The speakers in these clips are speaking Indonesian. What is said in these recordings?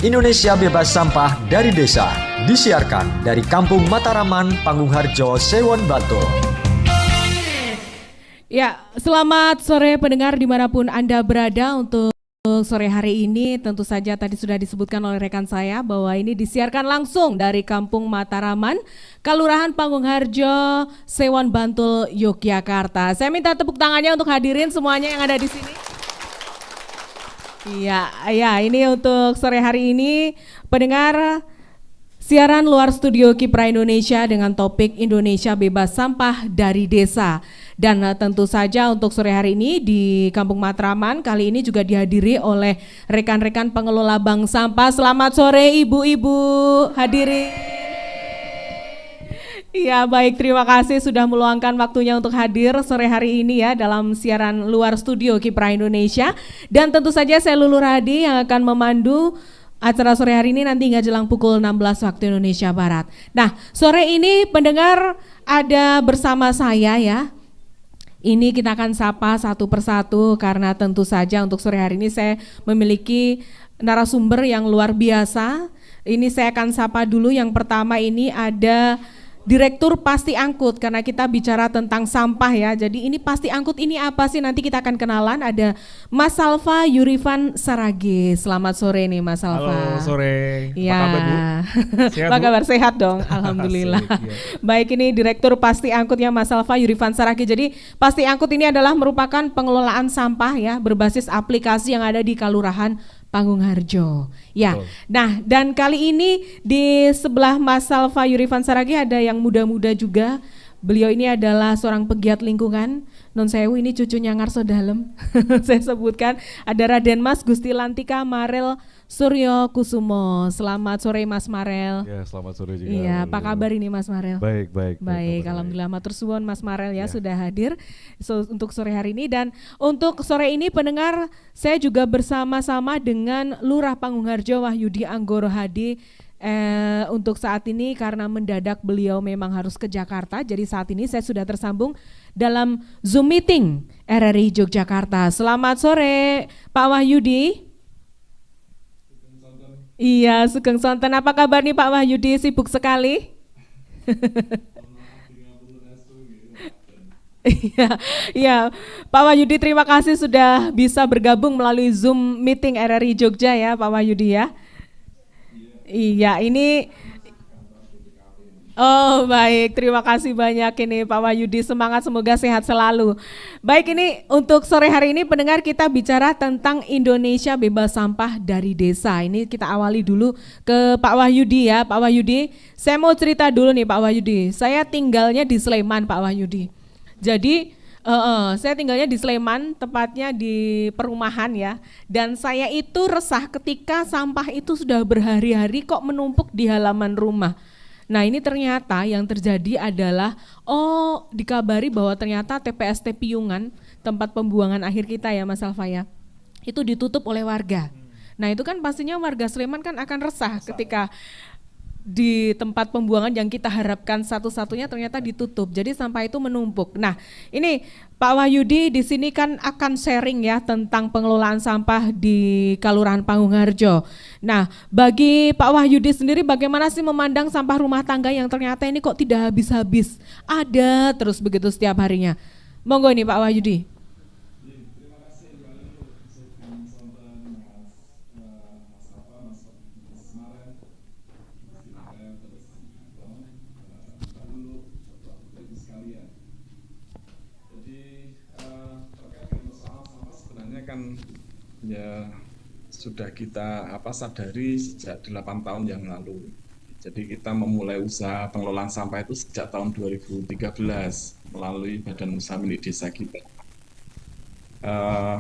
Indonesia Bebas Sampah dari Desa, disiarkan dari Kampung Mataraman, Pangungharjo, Sewon, Bantul. Ya, selamat sore pendengar dimanapun Anda berada. Untuk sore hari ini tentu saja tadi sudah disebutkan oleh rekan saya bahwa ini disiarkan langsung dari Kampung Mataraman, Kelurahan Pangungharjo, Sewon, Bantul, Yogyakarta. Saya minta tepuk tangannya untuk hadirin semuanya yang ada di sini. Iya, ini untuk sore hari ini pendengar siaran luar studio Kipra Indonesia dengan topik Indonesia Bebas Sampah dari Desa. Dan tentu saja untuk sore hari ini di Kampung Matraman kali ini juga dihadiri oleh rekan-rekan pengelola bank sampah. Selamat sore ibu-ibu hadirin. Iya baik, terima kasih sudah meluangkan waktunya untuk hadir sore hari ini ya dalam siaran luar studio Kipra Indonesia. Dan tentu saja saya Lulu Radi yang akan memandu acara sore hari ini nanti hingga jelang pukul 16 waktu Indonesia Barat. Nah, sore ini pendengar ada bersama saya ya. Ini kita akan sapa satu persatu karena tentu saja untuk sore hari ini saya memiliki narasumber yang luar biasa. Ini saya akan sapa dulu, yang pertama ini ada Direktur Pasti Angkut, karena kita bicara tentang sampah ya. Jadi ini Pasti Angkut ini apa sih? Nanti kita akan kenalan. Ada Mas Salva Yurifan Saragi. Selamat sore nih Mas Salva. Halo sore. Ya. Apa kabar Bu? Sehat, Apa Bu? kabar? Sehat dong. Alhamdulillah. Asik, ya. Baik, ini Direktur Pasti Angkutnya Mas Salva Yurifan Saragi. Jadi Pasti Angkut ini adalah merupakan pengelolaan sampah ya berbasis aplikasi yang ada di Kelurahan Pangungharjo. Ya. Betul. Nah, dan kali ini di sebelah Mas Salva Yurifan Saragi ada yang muda-muda juga. Beliau ini adalah seorang pegiat lingkungan. Non sewu, ini cucunya Ngarso Dalem. Saya sebutkan ada Raden Mas Gusti Lantika Marel Suryo Kusumo. Selamat sore Mas Marel. Ya, selamat sore juga. Iya, apa kabar ini Mas Marel? Baik. Baik, alhamdulillah matur suwun Mas Marel ya sudah hadir untuk sore hari ini. Dan untuk sore ini pendengar, saya juga bersama-sama dengan Lurah Pangungharjo Wahyudi Anggoro Hadi. Untuk saat ini karena mendadak beliau memang harus ke Jakarta, jadi saat ini saya sudah tersambung dalam Zoom meeting RRI Yogyakarta. Selamat sore Pak Wahyudi. Iya, Sugeng Sonten. Apa kabar nih Pak Wahyudi? Sibuk sekali. Iya, Pak Wahyudi terima kasih sudah bisa bergabung melalui Zoom meeting RRI Jogja ya Pak Wahyudi ya. Iya, ini oh baik, terima kasih banyak ini Pak Wahyudi, semangat semoga sehat selalu. Baik, ini untuk sore hari ini pendengar kita bicara tentang Indonesia Bebas Sampah dari Desa. Ini kita awali dulu ke Pak Wahyudi ya. Pak Wahyudi, saya mau cerita dulu nih Pak Wahyudi. Saya tinggalnya di Sleman Pak Wahyudi. Jadi saya tinggalnya di Sleman, tepatnya di perumahan ya. Dan saya itu resah ketika sampah itu sudah berhari-hari kok menumpuk di halaman rumah. Nah ini ternyata yang terjadi adalah, dikabari bahwa ternyata TPST Piyungan, tempat pembuangan akhir kita ya Mas Alfa ya, itu ditutup oleh warga. Nah itu kan pastinya warga Sleman kan akan resah ketika di tempat pembuangan yang kita harapkan satu-satunya ternyata ditutup. Jadi sampah itu menumpuk. Nah, ini Pak Wahyudi di sini kan akan sharing ya tentang pengelolaan sampah di Kelurahan Pangungharjo. Nah, bagi Pak Wahyudi sendiri bagaimana sih memandang sampah rumah tangga yang ternyata ini kok tidak habis-habis? Ada terus begitu setiap harinya. Monggo nih Pak Wahyudi. Kan ya sudah kita sadari sejak 8 tahun yang lalu. Jadi kita memulai usaha pengelolaan sampah itu sejak tahun 2013 melalui badan usaha milik desa kita.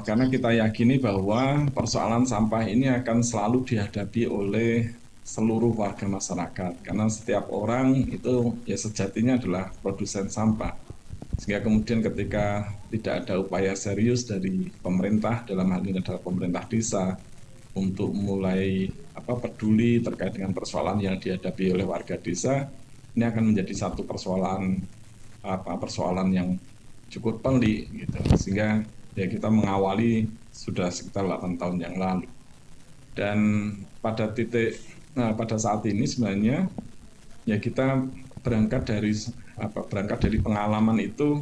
Karena kita yakini bahwa persoalan sampah ini akan selalu dihadapi oleh seluruh warga masyarakat. Karena setiap orang itu ya sejatinya adalah produsen sampah. Sehingga kemudian ketika tidak ada upaya serius dari pemerintah, dalam hal ini adalah pemerintah desa, untuk mulai peduli terkait dengan persoalan yang dihadapi oleh warga desa, ini akan menjadi satu persoalan yang cukup pelik gitu. Sehingga ya kita mengawali sudah sekitar 8 tahun yang lalu. Dan pada saat ini sebenarnya ya kita berangkat dari pengalaman itu,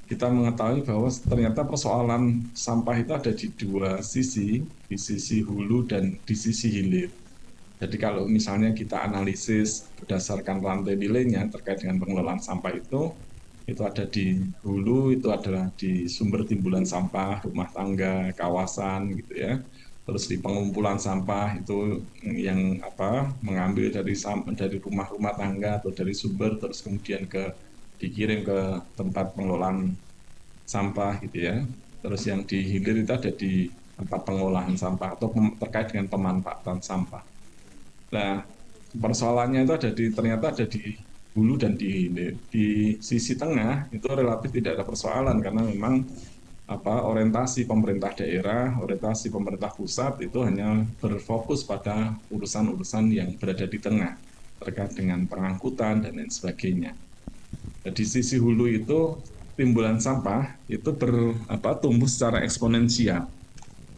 kita mengetahui bahwa ternyata persoalan sampah itu ada di dua sisi, di sisi hulu dan di sisi hilir. Jadi kalau misalnya kita analisis berdasarkan rantai nilainya terkait dengan pengelolaan sampah itu ada di hulu, itu adalah di sumber timbulan sampah, rumah tangga, kawasan gitu ya. Terus di pengumpulan sampah itu yang mengambil dari rumah-rumah tangga atau dari sumber, terus kemudian dikirim ke tempat pengelolaan sampah gitu ya. Terus yang di hilir itu ada di tempat pengolahan sampah atau terkait dengan pemanfaatan sampah. Nah, persoalannya itu ternyata ada di hulu dan di hilir. Di sisi tengah itu relatif tidak ada persoalan karena memang orientasi pemerintah daerah, orientasi pemerintah pusat itu hanya berfokus pada urusan-urusan yang berada di tengah terkait dengan pengangkutan dan lain sebagainya. Di sisi hulu itu timbulan sampah itu tumbuh secara eksponensial.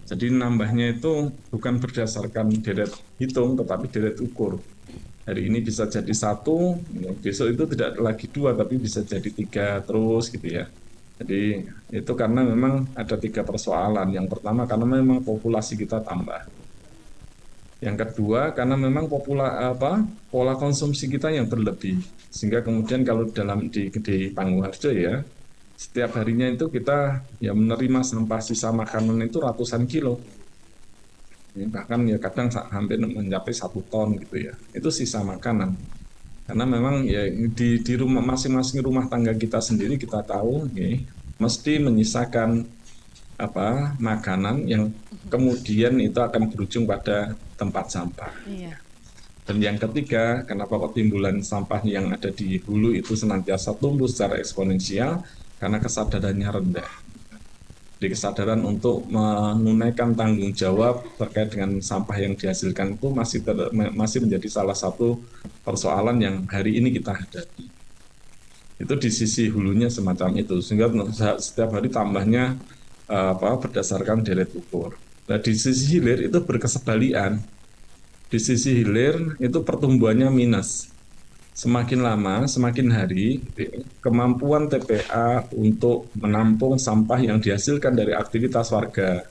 Jadi nambahnya itu bukan berdasarkan deret hitung, tetapi deret ukur. Hari ini bisa jadi 1, besok itu tidak lagi 2, tapi bisa jadi 3 terus gitu ya. Jadi itu karena memang ada 3 persoalan. Yang pertama karena memang populasi kita tambah. Yang kedua karena memang pola konsumsi kita yang berlebih. Sehingga kemudian kalau di Pangungharjo ya, setiap harinya itu kita ya menerima sampah sisa makanan itu ratusan kilo. Bahkan ya kadang hampir mencapai 1 ton gitu ya. Itu sisa makanan. Karena memang ya di rumah masing-masing rumah tangga kita sendiri kita tahu ya, mesti menyisakan makanan yang kemudian itu akan berujung pada tempat sampah. Iya. Dan yang ketiga, kenapa timbulan sampah yang ada di hulu itu senantiasa tumbuh secara eksponensial? Karena kesadarannya rendah. Di kesadaran untuk menunaikan tanggung jawab terkait dengan sampah yang dihasilkan itu masih menjadi salah satu persoalan yang hari ini kita hadapi. Itu di sisi hulunya semacam itu, sehingga setiap hari tambahnya berdasarkan deret ukur. Nah, di sisi hilir itu berkesebalian. Di sisi hilir itu pertumbuhannya minus. Semakin lama, semakin hari, kemampuan TPA untuk menampung sampah yang dihasilkan dari aktivitas warga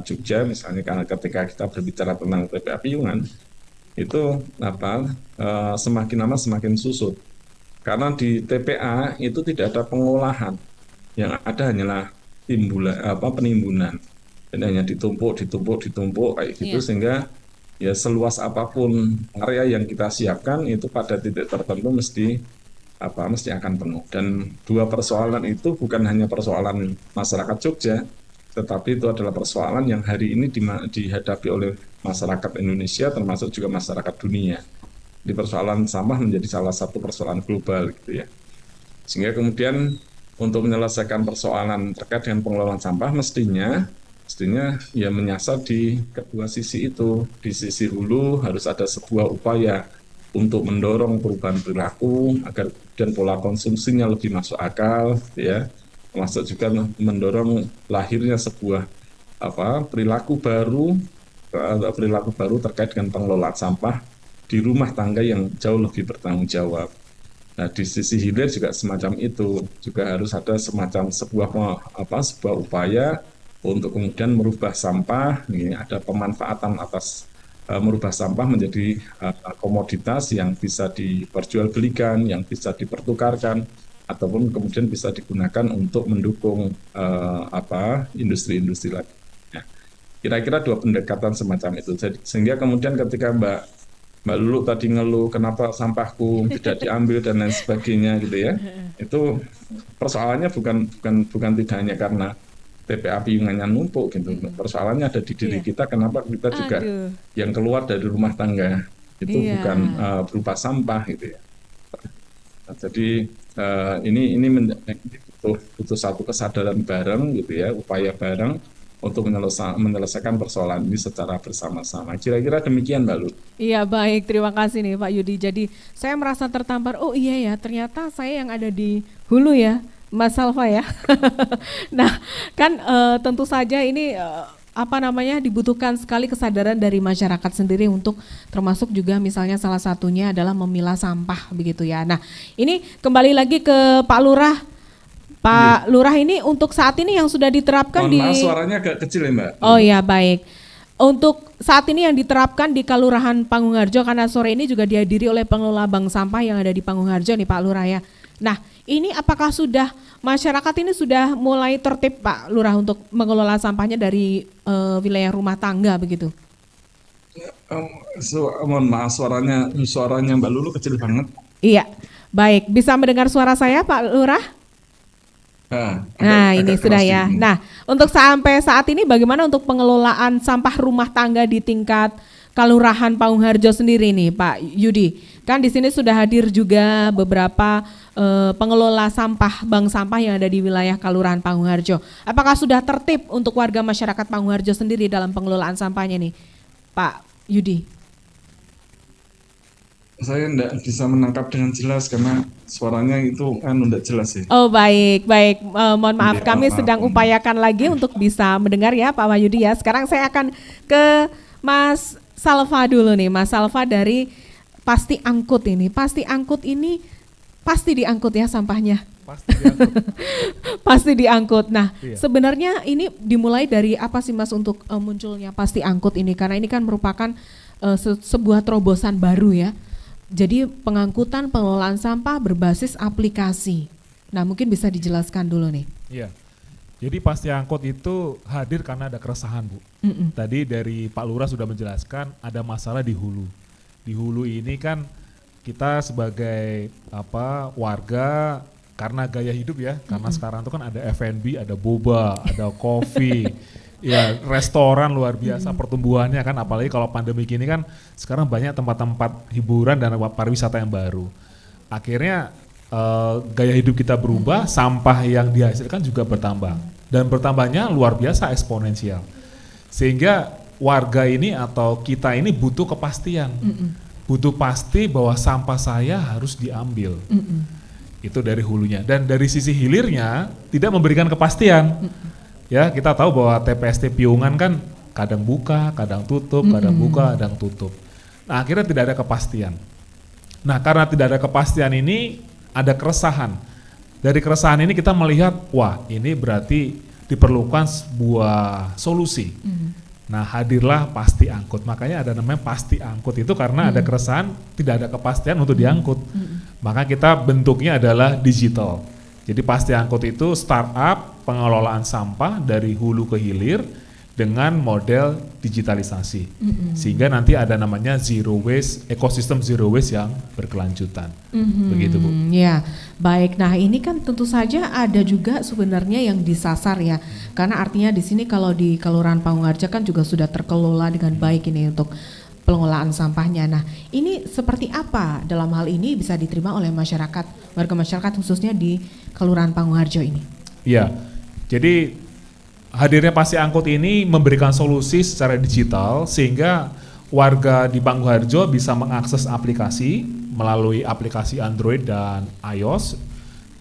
Jogja, misalnya karena ketika kita berbicara tentang TPA Piungan, itu semakin lama semakin susut. Karena di TPA itu tidak ada pengolahan, yang ada hanyalah penimbunan, dan hanya ditumpuk kayak gitu, sehingga ya seluas apapun area yang kita siapkan itu pada titik tertentu mesti akan penuh. Dan 2 persoalan itu bukan hanya persoalan masyarakat Jogja, tetapi itu adalah persoalan yang hari ini dihadapi oleh masyarakat Indonesia termasuk juga masyarakat dunia. Di persoalan sampah menjadi salah satu persoalan global gitu ya. Sehingga kemudian untuk menyelesaikan persoalan terkait dengan pengelolaan sampah mestinya ya menyasar di kedua sisi itu. Di sisi hulu harus ada sebuah upaya untuk mendorong perubahan perilaku agar kemudian pola konsumsinya lebih masuk akal ya, termasuk juga mendorong lahirnya sebuah perilaku baru terkait dengan pengelolaan sampah di rumah tangga yang jauh lebih bertanggung jawab. Nah, di sisi hilir juga semacam itu, juga harus ada sebuah upaya untuk kemudian merubah sampah. Ini ada pemanfaatan atas merubah sampah menjadi komoditas yang bisa diperjualbelikan, yang bisa dipertukarkan, ataupun kemudian bisa digunakan untuk mendukung industri-industri lain. Ya, kira-kira 2 pendekatan semacam itu. Sehingga kemudian ketika Mbak Lulu tadi ngeluh kenapa sampahku tidak diambil dan lain sebagainya gitu ya, itu persoalannya bukan tidak hanya karena TPA Piungannya numpuk gitu. Persoalannya ada di diri kita, kenapa kita juga yang keluar dari rumah tangga itu bukan berupa sampah gitu ya. Nah, jadi ini butuh satu kesadaran bareng gitu ya, upaya bareng untuk menyelesaikan persoalan ini secara bersama-sama. Kira-kira demikian Mbak Lu. Iya, baik, terima kasih nih Pak Yudi. Jadi saya merasa tertampar, oh iya ya ternyata saya yang ada di hulu ya Mas Salva ya. Nah kan tentu saja ini dibutuhkan sekali kesadaran dari masyarakat sendiri untuk termasuk juga misalnya salah satunya adalah memilah sampah begitu ya. Nah, ini kembali lagi ke Pak Lurah. Pak Lurah, ini untuk saat ini yang sudah diterapkan Mohon maaf, suaranya agak kecil ya Mbak. Oh ya, baik. Untuk saat ini yang diterapkan di Kelurahan Pangungharjo, karena sore ini juga dihadiri oleh pengelola bank sampah yang ada di Pangungharjo nih Pak Lurah ya. Nah, ini apakah sudah masyarakat ini sudah mulai tertib Pak Lurah untuk mengelola sampahnya dari wilayah rumah tangga begitu? Mohon maaf, suaranya Mbak Lulu kecil banget. Iya, baik. Bisa mendengar suara saya Pak Lurah? Nah, ini sudah ya. Nah, untuk sampai saat ini bagaimana untuk pengelolaan sampah rumah tangga di tingkat Kelurahan Pangungharjo sendiri nih Pak Yudi? Kan di sini sudah hadir juga beberapa pengelola sampah, bank sampah yang ada di wilayah Kelurahan Pangungharjo. Apakah sudah tertib untuk warga masyarakat Pangungharjo sendiri dalam pengelolaan sampahnya nih Pak Yudi? Saya tidak bisa menangkap dengan jelas karena suaranya itu tidak jelas ya. Oh baik. Mohon maaf, kami sedang upayakan lagi untuk bisa mendengar ya Pak Wahyudi ya. Sekarang saya akan ke Mas Salva dulu nih, Mas Salva dari Pasti Angkut ini. Pasti Angkut ini pasti diangkut ya sampahnya. Pasti diangkut. Pasti diangkut. Nah, Iya. sebenarnya ini dimulai dari apa sih Mas untuk munculnya Pasti Angkut ini? Karena ini kan merupakan sebuah terobosan baru ya. Jadi pengangkutan pengelolaan sampah berbasis aplikasi. Nah, mungkin bisa dijelaskan dulu nih. Iya. Jadi Pasti Angkut itu hadir karena ada keresahan, Bu. Tadi dari Pak Lurah sudah menjelaskan ada masalah di hulu. Di hulu ini kan kita sebagai warga karena gaya hidup ya, karena sekarang itu kan ada F&B, ada boba, ada kopi, ya restoran luar biasa pertumbuhannya kan, apalagi kalau pandemi gini kan sekarang banyak tempat-tempat hiburan dan pariwisata yang baru. Akhirnya gaya hidup kita berubah, sampah yang dihasilkan juga bertambah dan bertambahnya luar biasa eksponensial. Sehingga warga ini atau kita ini butuh kepastian. Butuh pasti bahwa sampah saya harus diambil. Itu dari hulunya. Dan dari sisi hilirnya tidak memberikan kepastian. Ya, kita tahu bahwa TPST Piungan kan kadang buka, kadang tutup, kadang buka, kadang tutup. Nah, akhirnya tidak ada kepastian. Nah, karena tidak ada kepastian ini ada keresahan. Dari keresahan ini kita melihat, wah, ini berarti diperlukan sebuah solusi. Nah, hadirlah Pasti Angkut. Makanya ada namanya Pasti Angkut itu karena ada keresahan, tidak ada kepastian untuk diangkut. Maka kita bentuknya adalah digital. Jadi Pasti Angkut itu startup pengelolaan sampah dari hulu ke hilir dengan model digitalisasi. Sehingga nanti ada namanya zero waste, ekosistem zero waste yang berkelanjutan. Begitu, Bu. Ya, baik. Nah, ini kan tentu saja ada juga sebenarnya yang disasar ya. Karena artinya di sini kalau di Kelurahan Pangungharjo kan juga sudah terkelola dengan baik ini untuk pengelolaan sampahnya. Nah, ini seperti apa dalam hal ini bisa diterima oleh masyarakat, warga masyarakat khususnya di Kelurahan Pangungharjo ini? Iya. Jadi hadirnya Pasti Angkut ini memberikan solusi secara digital sehingga warga di Pangungharjo bisa mengakses aplikasi melalui aplikasi Android dan iOS.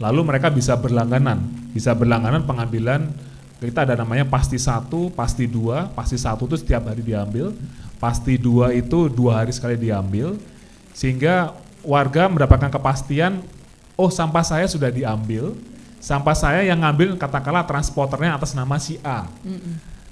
Lalu mereka bisa berlangganan pengambilan. Kita ada namanya Pasti 1, Pasti 2. Pasti 1 itu setiap hari diambil, Pasti 2 itu 2 hari sekali diambil. Sehingga warga mendapatkan kepastian, oh sampah saya sudah diambil. Sampah saya yang ngambil katakanlah transporternya atas nama si A.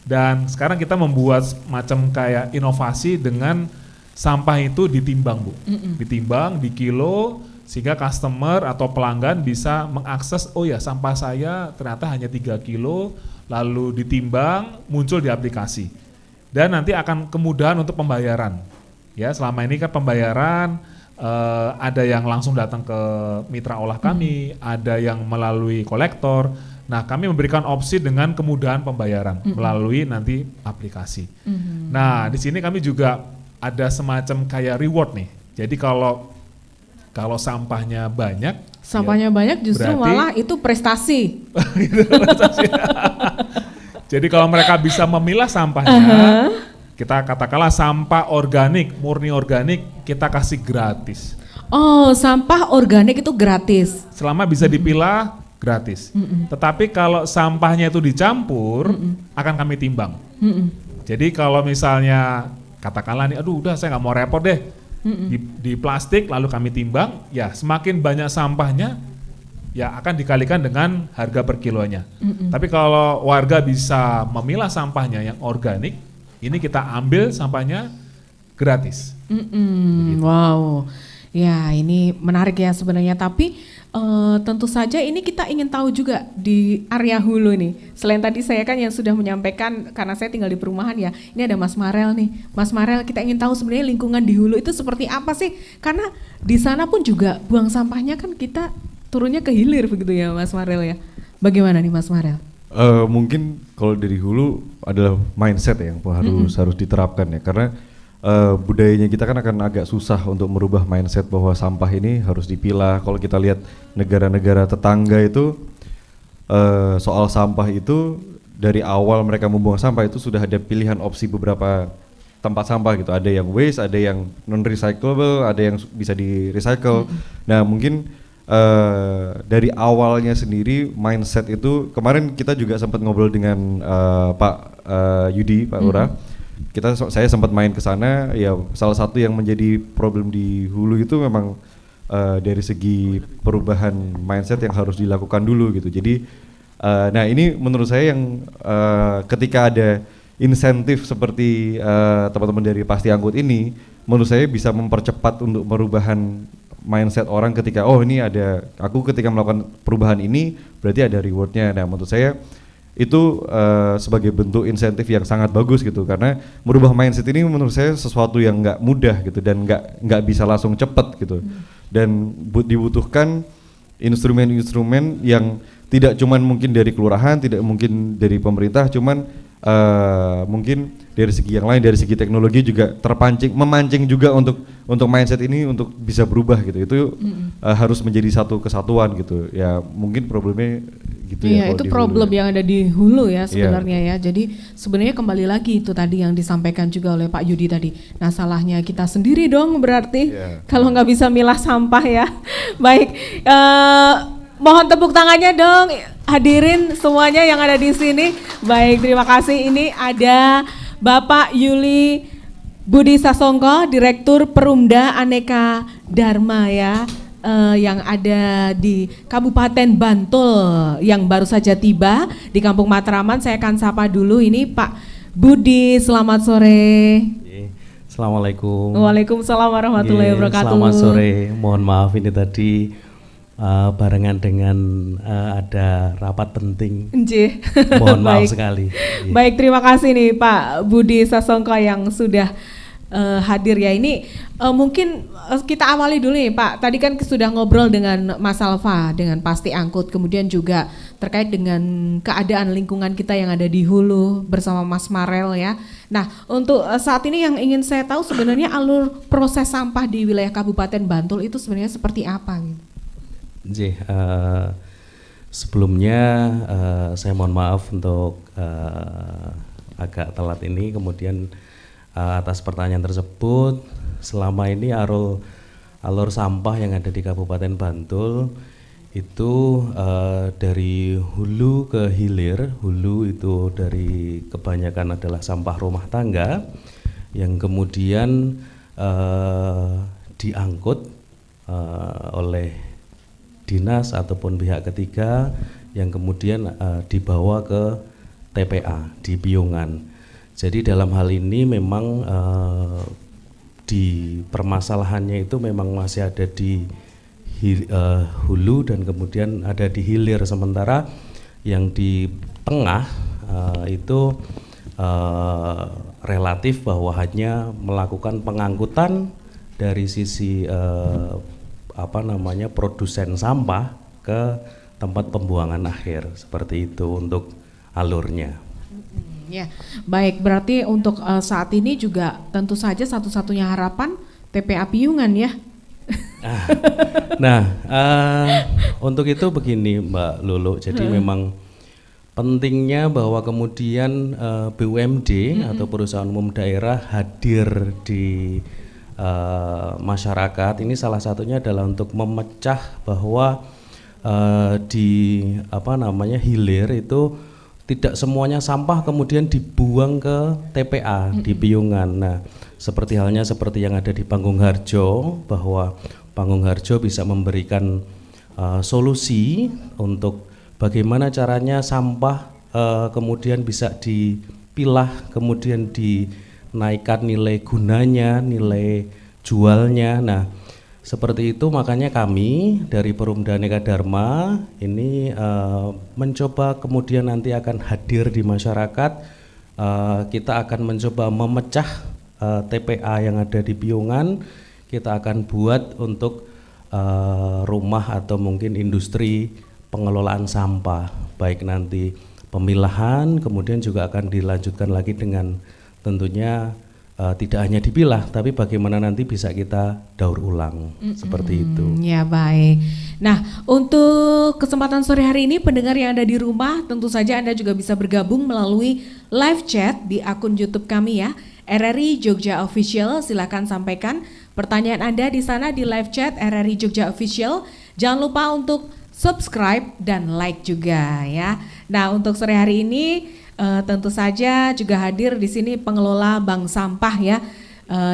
Dan sekarang kita membuat macam kayak inovasi dengan sampah itu ditimbang, Bu. Ditimbang di kilo sehingga customer atau pelanggan bisa mengakses, oh ya sampah saya ternyata hanya 3 kilo, lalu ditimbang muncul di aplikasi. Dan nanti akan kemudahan untuk pembayaran. Ya, selama ini kan pembayaran ada yang langsung datang ke mitra olah kami, ada yang melalui kolektor. Nah, kami memberikan opsi dengan kemudahan pembayaran melalui nanti aplikasi. Nah, di sini kami juga ada semacam kayak reward nih. Jadi kalau sampahnya banyak, banyak justru berarti, malah itu prestasi. Jadi kalau mereka bisa memilah sampahnya, kita katakanlah sampah organik, murni organik, kita kasih gratis. Oh, sampah organik itu gratis. Selama bisa dipilah, gratis. Tetapi kalau sampahnya itu dicampur, akan kami timbang. Jadi kalau misalnya katakanlah nih, aduh udah saya nggak mau repot deh di plastik lalu kami timbang, ya semakin banyak sampahnya ya akan dikalikan dengan harga per kilonya. Tapi kalau warga bisa memilah sampahnya yang organik, ini kita ambil sampahnya gratis. Wow, ya ini menarik ya sebenarnya. Tapi tentu saja ini kita ingin tahu juga di area hulu nih. Selain tadi saya kan yang sudah menyampaikan karena saya tinggal di perumahan ya. Ini ada Mas Marel nih. Mas Marel, kita ingin tahu sebenarnya lingkungan di hulu itu seperti apa sih? Karena di sana pun juga buang sampahnya kan kita turunnya ke hilir begitu ya Mas Marel ya. Bagaimana nih Mas Marel? Mungkin kalau dari hulu adalah mindset yang harus diterapkan ya, karena budayanya kita kan akan agak susah untuk merubah mindset bahwa sampah ini harus dipilah. Kalau kita lihat negara-negara tetangga itu soal sampah itu dari awal mereka membuang sampah itu sudah ada pilihan opsi beberapa tempat sampah gitu. Ada yang waste, ada yang non recyclable, ada yang bisa di recycle. Nah mungkin dari awalnya sendiri mindset itu, kemarin kita juga sempat ngobrol dengan Pak Yudi, Pak Lurah. Saya sempat main ke sana, ya salah satu yang menjadi problem di hulu itu memang dari segi perubahan mindset yang harus dilakukan dulu gitu. Jadi nah ini menurut saya yang ketika ada insentif seperti teman-teman dari Pasti Angkut ini, menurut saya bisa mempercepat untuk perubahan mindset orang ketika ini ada, aku ketika melakukan perubahan ini berarti ada rewardnya. Nah menurut saya itu sebagai bentuk insentif yang sangat bagus gitu, karena merubah mindset ini menurut saya sesuatu yang nggak mudah gitu dan nggak bisa langsung cepat gitu, dan dibutuhkan instrumen-instrumen yang tidak cuman mungkin dari kelurahan, tidak mungkin dari pemerintah, cuman mungkin dari segi yang lain, dari segi teknologi juga memancing juga untuk mindset ini untuk bisa berubah gitu. Itu harus menjadi satu kesatuan gitu. Ya mungkin problemnya gitu ya. Iya, itu problem yang ada di hulu ya sebenarnya ya. Jadi sebenarnya kembali lagi itu tadi yang disampaikan juga oleh Pak Yudi tadi. Nah salahnya kita sendiri dong berarti kalau nggak bisa milah sampah ya. Baik, mohon tepuk tangannya dong hadirin semuanya yang ada di sini. Baik, terima kasih. Ini ada Bapak Yuli Budi Sasongko, Direktur Perumda Aneka Dharma ya, yang ada di Kabupaten Bantul yang baru saja tiba di Kampung Matraman. Saya akan sapa dulu ini Pak Budi, selamat sore. Assalamualaikum. Waalaikumsalam warahmatullahi wabarakatuh. Selamat sore, mohon maaf ini tadi barengan dengan ada rapat penting. Mohon maaf sekali. Baik, terima kasih nih Pak Budi Sasongko yang sudah hadir ya. Ini mungkin kita awali dulu nih Pak. Tadi kan sudah ngobrol dengan Mas Alfa dengan Pasti Angkut, kemudian juga terkait dengan keadaan lingkungan kita yang ada di hulu bersama Mas Marel ya. Nah untuk saat ini yang ingin saya tahu sebenarnya alur proses sampah di wilayah Kabupaten Bantul itu sebenarnya seperti apa gitu? Sebelumnya saya mohon maaf untuk agak telat ini, kemudian atas pertanyaan tersebut. Selama ini alur sampah yang ada di Kabupaten Bantul itu dari hulu ke hilir. Hulu itu dari kebanyakan adalah sampah rumah tangga yang kemudian diangkut oleh dinas ataupun pihak ketiga yang kemudian dibawa ke TPA di Piungan. Jadi dalam hal ini memang di permasalahannya itu memang masih ada di hulu dan kemudian ada di hilir, sementara yang di tengah itu relatif bahwa hanya melakukan pengangkutan dari sisi produsen sampah ke tempat pembuangan akhir, seperti itu untuk alurnya. Ya, baik, berarti untuk saat ini juga tentu saja satu-satunya harapan TPA Piungan ya. Untuk itu begini Mbak Lulu, jadi memang pentingnya bahwa kemudian BUMD atau perusahaan umum daerah hadir di masyarakat. Ini salah satunya adalah untuk memecah bahwa di hilir itu tidak semuanya sampah kemudian dibuang ke TPA di Piungan. Nah, seperti halnya seperti yang ada di Panggung Harjo, bahwa Panggung Harjo bisa memberikan solusi untuk bagaimana caranya sampah kemudian bisa dipilah, kemudian dinaikkan nilai gunanya, nilai jualnya. Nah, seperti itu makanya kami dari Perumda Aneka Dharma ini mencoba kemudian nanti akan hadir di masyarakat. Kita akan mencoba memecah TPA yang ada di Piungan. Kita akan buat untuk rumah atau mungkin industri pengelolaan sampah, baik nanti pemilahan, kemudian juga akan dilanjutkan lagi dengan tentunya tidak hanya dipilah, tapi bagaimana nanti bisa kita daur ulang, seperti itu. Ya baik. Nah, untuk kesempatan sore hari ini pendengar yang ada di rumah, tentu saja Anda juga bisa bergabung melalui live chat di akun YouTube kami ya, RRI Jogja Official. Silakan sampaikan pertanyaan Anda di sana di live chat RRI Jogja Official. Jangan lupa untuk subscribe dan like juga ya. Nah, untuk sore hari ini tentu saja juga hadir di sini pengelola bank sampah ya,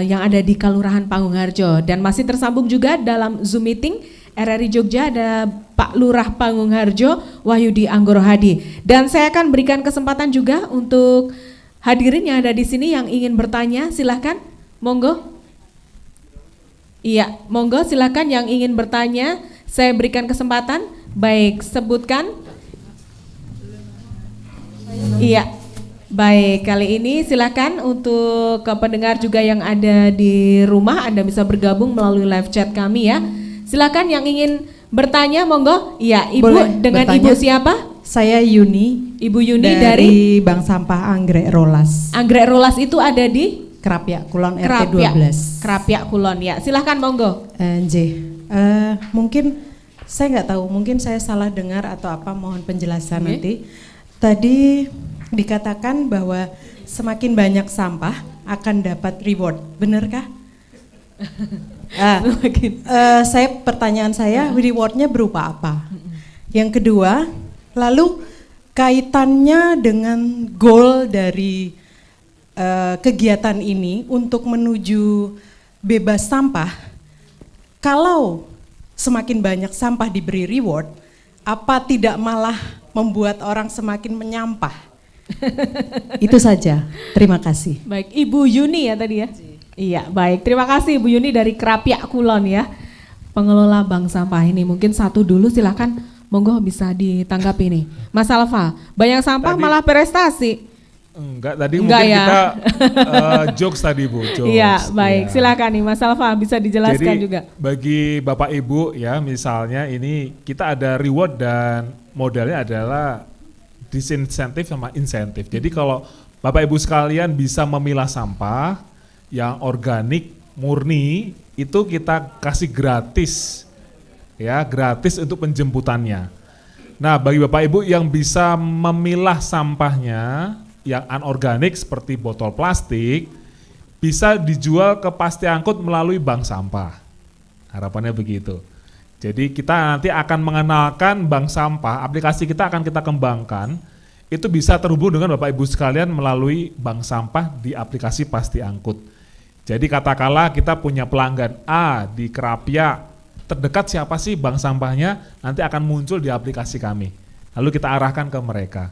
yang ada di Kelurahan Panggung Harjo, dan masih tersambung juga dalam Zoom meeting RRI Jogja ada Pak Lurah Panggung Harjo Wahyudi Anggoro Hadi, dan saya akan berikan kesempatan juga untuk hadirin yang ada di sini yang ingin bertanya, silahkan, monggo. Iya, monggo silahkan yang ingin bertanya, saya berikan kesempatan. Baik, sebutkan. Iya, baik, kali ini silakan untuk ke pendengar juga yang ada di rumah, Anda bisa bergabung melalui live chat kami ya. Silakan yang ingin bertanya, monggo. Iya, Ibu. Boleh dengan bertanya? Ibu siapa? Saya Yuni. Ibu Yuni dari dari Bank Sampah Anggrek Rolas. Anggrek Rolas itu ada di Kerapia Kulon RT 12. Kerapia Kulon ya. Silakan monggo. Mungkin saya nggak tahu, mungkin saya salah dengar atau apa, mohon penjelasan Oke. nanti. Tadi dikatakan bahwa semakin banyak sampah akan dapat reward, benarkah? Pertanyaan saya, rewardnya berupa apa? Yang kedua, lalu kaitannya dengan goal dari kegiatan ini untuk menuju bebas sampah. Kalau semakin banyak sampah diberi reward, apa tidak malah membuat orang semakin menyampah? Itu saja. Terima kasih. Baik, Ibu Yuni ya tadi ya. Iya, baik. Terima kasih Ibu Yuni dari Kerapia Kulon ya. Pengelola bank sampah ini mungkin satu dulu, silakan monggo bisa ditanggapi nih. Mas Alfa, banyak sampah Tadi- malah prestasi. Enggak, tadi Enggak mungkin ya. kita jokes tadi Bu, jokes. Iya, baik. Iya. Silakan nih Mas Alfa bisa dijelaskan Jadi juga. bagi Bapak Ibu ya, misalnya ini kita ada reward dan modalnya adalah disinsentif sama insentif. Jadi kalau Bapak Ibu sekalian bisa memilah sampah yang organik, murni, itu kita kasih gratis. Ya, gratis untuk penjemputannya. Nah, bagi Bapak Ibu yang bisa memilah sampahnya yang anorganik seperti botol plastik, bisa dijual ke pasti angkut melalui bank sampah. Harapannya begitu. Jadi kita nanti akan mengenalkan bank sampah, aplikasi kita akan kita kembangkan, itu bisa terhubung dengan Bapak Ibu sekalian melalui bank sampah di aplikasi pasti angkut. Jadi katakanlah kita punya pelanggan A di Kerapia, terdekat siapa sih bank sampahnya, nanti akan muncul di aplikasi kami. Lalu kita arahkan ke mereka.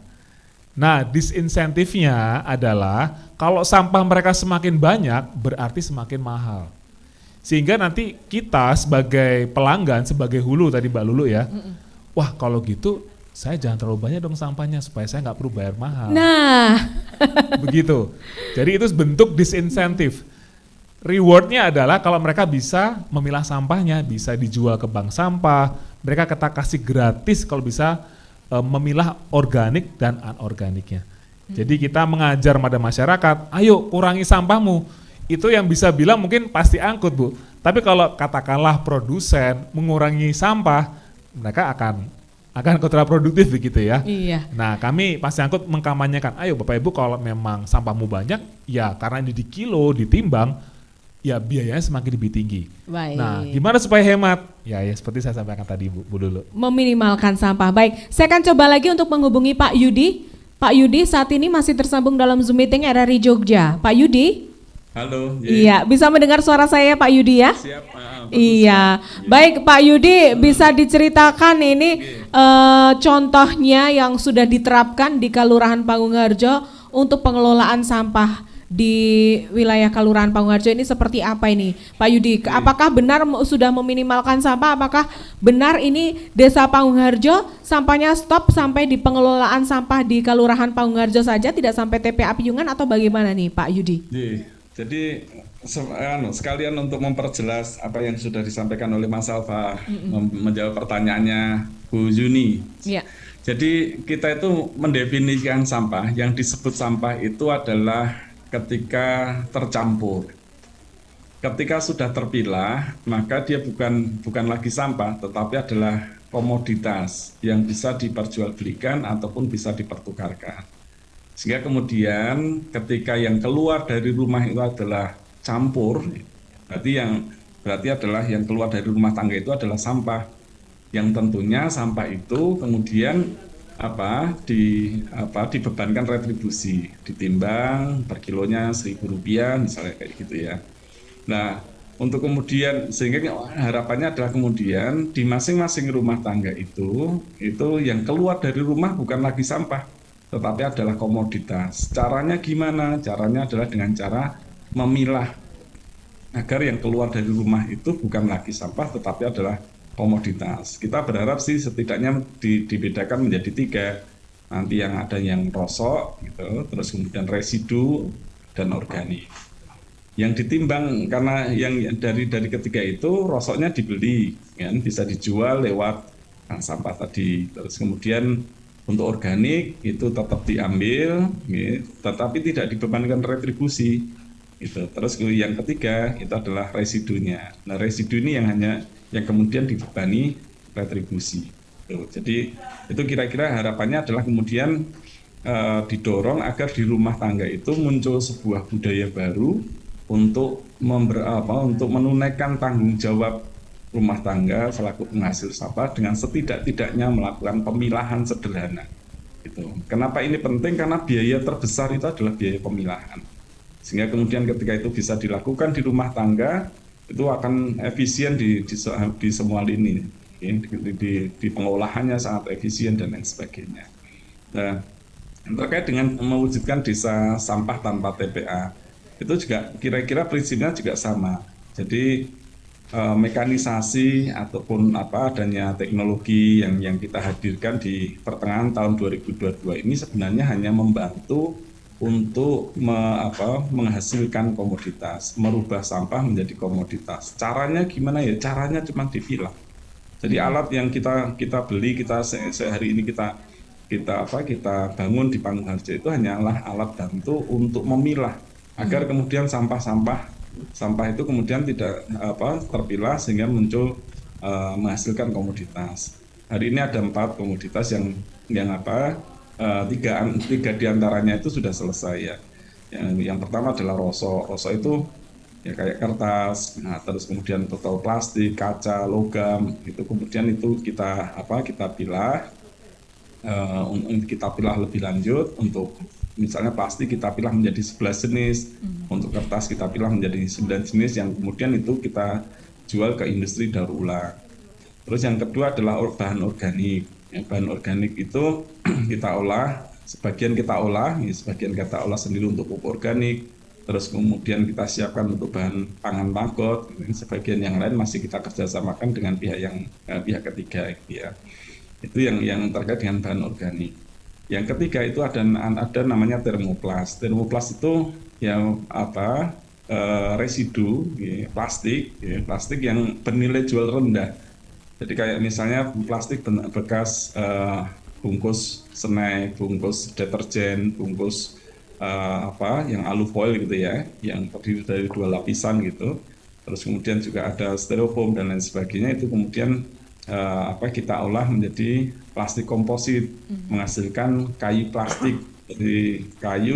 Nah, disinsentifnya adalah kalau sampah mereka semakin banyak, berarti semakin mahal. Sehingga nanti kita sebagai pelanggan, sebagai hulu tadi Mbak Lulu ya, wah kalau gitu saya jangan terlalu banyak dong sampahnya supaya saya nggak perlu bayar mahal. Nah, Begitu. Jadi itu bentuk disinsentif. Rewardnya adalah kalau mereka bisa memilah sampahnya, bisa dijual ke bank sampah, mereka kita kasih gratis kalau bisa memilah organik dan anorganiknya. Jadi kita mengajar pada masyarakat, ayo kurangi sampahmu. Itu yang bisa bilang mungkin pasti angkut Bu. Tapi kalau katakanlah produsen mengurangi sampah, mereka akan kontraproduktif begitu ya. iya. Nah, kami pasti angkut mengkampanyekan, ayo Bapak Ibu kalau memang sampahmu banyak, ya karena ini di kilo, ditimbang, ya biayanya semakin lebih tinggi. Baik. Nah, gimana supaya hemat? Ya seperti saya sampaikan tadi Bu Lulu. Meminimalkan sampah. Baik, saya akan coba lagi untuk menghubungi Pak Yudi. Pak Yudi saat ini masih tersambung dalam Zoom meeting RRI Jogja. Pak Yudi? Halo. Iya, bisa mendengar suara saya Pak Yudi ya? Siap. Iya, baik Pak Yudi, bisa diceritakan ini contohnya yang sudah diterapkan di Kelurahan Pangungharjo untuk pengelolaan sampah di wilayah Kelurahan Pangungharjo ini seperti apa ini Pak Yudi? Apakah benar sudah meminimalkan sampah? Apakah benar ini Desa Pangungharjo sampahnya stop sampai di pengelolaan sampah di Kelurahan Pangungharjo saja, tidak sampai TPA Piyungan atau bagaimana nih Pak Yudi? Jadi sekalian untuk memperjelas apa yang sudah disampaikan oleh Mas Alfa, menjawab pertanyaannya Bu Yuni. Iya. Jadi kita itu mendefinisikan sampah, yang disebut sampah itu adalah ketika tercampur. Ketika sudah terpilah, maka dia bukan lagi sampah, tetapi adalah komoditas yang bisa diperjualbelikan ataupun bisa dipertukarkan. Sehingga kemudian ketika yang keluar dari rumah itu adalah campur, berarti adalah yang keluar dari rumah tangga itu adalah sampah. Yang tentunya sampah itu kemudian dibebankan retribusi, ditimbang per kilonya Rp1.000 misalnya kayak gitu ya. Nah, untuk kemudian sehingga harapannya adalah kemudian di masing-masing rumah tangga itu yang keluar dari rumah bukan lagi sampah, tetapi adalah komoditas. Caranya gimana? Caranya adalah dengan cara memilah agar yang keluar dari rumah itu bukan lagi sampah tetapi adalah komoditas. Kita berharap sih setidaknya dibedakan menjadi 3. Nanti yang ada yang rosok gitu, terus kemudian residu dan organik. Yang ditimbang karena yang dari ketiga itu rosoknya dibeli, kan bisa dijual lewat sampah tadi. Terus kemudian untuk organik itu tetap diambil, gitu, tetapi tidak dibebankan retribusi. Gitu. Terus yang ketiga itu adalah residunya. Nah, residu ini yang kemudian dibebani retribusi. Jadi itu kira-kira harapannya adalah kemudian didorong agar di rumah tangga itu muncul sebuah budaya baru untuk menunaikan tanggung jawab rumah tangga selaku penghasil sampah dengan setidak-tidaknya melakukan pemilahan sederhana. Gitu. Kenapa ini penting? Karena biaya terbesar itu adalah biaya pemilahan. Sehingga kemudian ketika itu bisa dilakukan di rumah tangga, itu akan efisien di semua lini, di pengolahannya sangat efisien dan lain sebagainya. Nah, terkait dengan mewujudkan desa sampah tanpa TPA, itu juga kira-kira prinsipnya juga sama. Jadi mekanisasi ataupun adanya teknologi yang kita hadirkan di pertengahan tahun 2022 ini sebenarnya hanya membantu untuk menghasilkan komoditas, merubah sampah menjadi komoditas. Caranya gimana ya? Caranya cuma dipilah. Jadi alat yang kita beli, sehari ini kita bangun di Pangungharjo itu hanyalah alat bantu untuk memilah agar kemudian sampah itu kemudian tidak terpilah sehingga muncul menghasilkan komoditas. Hari ini ada 4 komoditas yang 3 diantaranya itu sudah selesai ya. Yang pertama adalah rosok. Rosok itu ya kayak kertas, terus kemudian botol plastik, kaca, logam, itu kemudian itu kita pilah, kita pilah lebih lanjut. Untuk misalnya plastik kita pilah menjadi 11 jenis, untuk kertas kita pilah menjadi 9 jenis yang kemudian itu kita jual ke industri daur ulang. Terus yang kedua adalah bahan organik. Bahan organik itu sebagian kita olah sendiri untuk pupuk organik, terus kemudian kita siapkan untuk bahan pangan magot, sebagian yang lain masih kita kerjasamakan dengan pihak ketiga ya. Itu yang terkait dengan bahan organik. Yang ketiga itu ada namanya termoplas. Termoplas itu residu ya, plastik yang bernilai jual rendah. Jadi kayak misalnya plastik bekas bungkus snack, bungkus deterjen, bungkus yang alufoil gitu ya, yang terdiri dari 2 lapisan gitu. Terus kemudian juga ada styrofoam dan lain sebagainya, itu kemudian kita olah menjadi plastik komposit, menghasilkan kayu plastik. Jadi kayu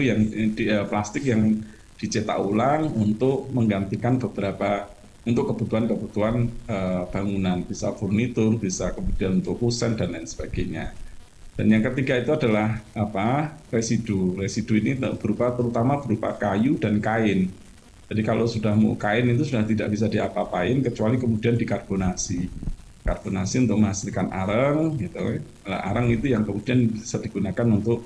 plastik yang dicetak ulang untuk menggantikan untuk kebutuhan bangunan, bisa furnitur, bisa kemudian untuk kusen dan lain sebagainya. Dan yang ketiga itu adalah residu. Residu ini terutama berupa kayu dan kain. Jadi kalau sudah mau kain itu sudah tidak bisa diapa-apain kecuali kemudian dikarbonasi. Karbonasi untuk menghasilkan arang gitu. Nah, arang itu yang kemudian bisa digunakan untuk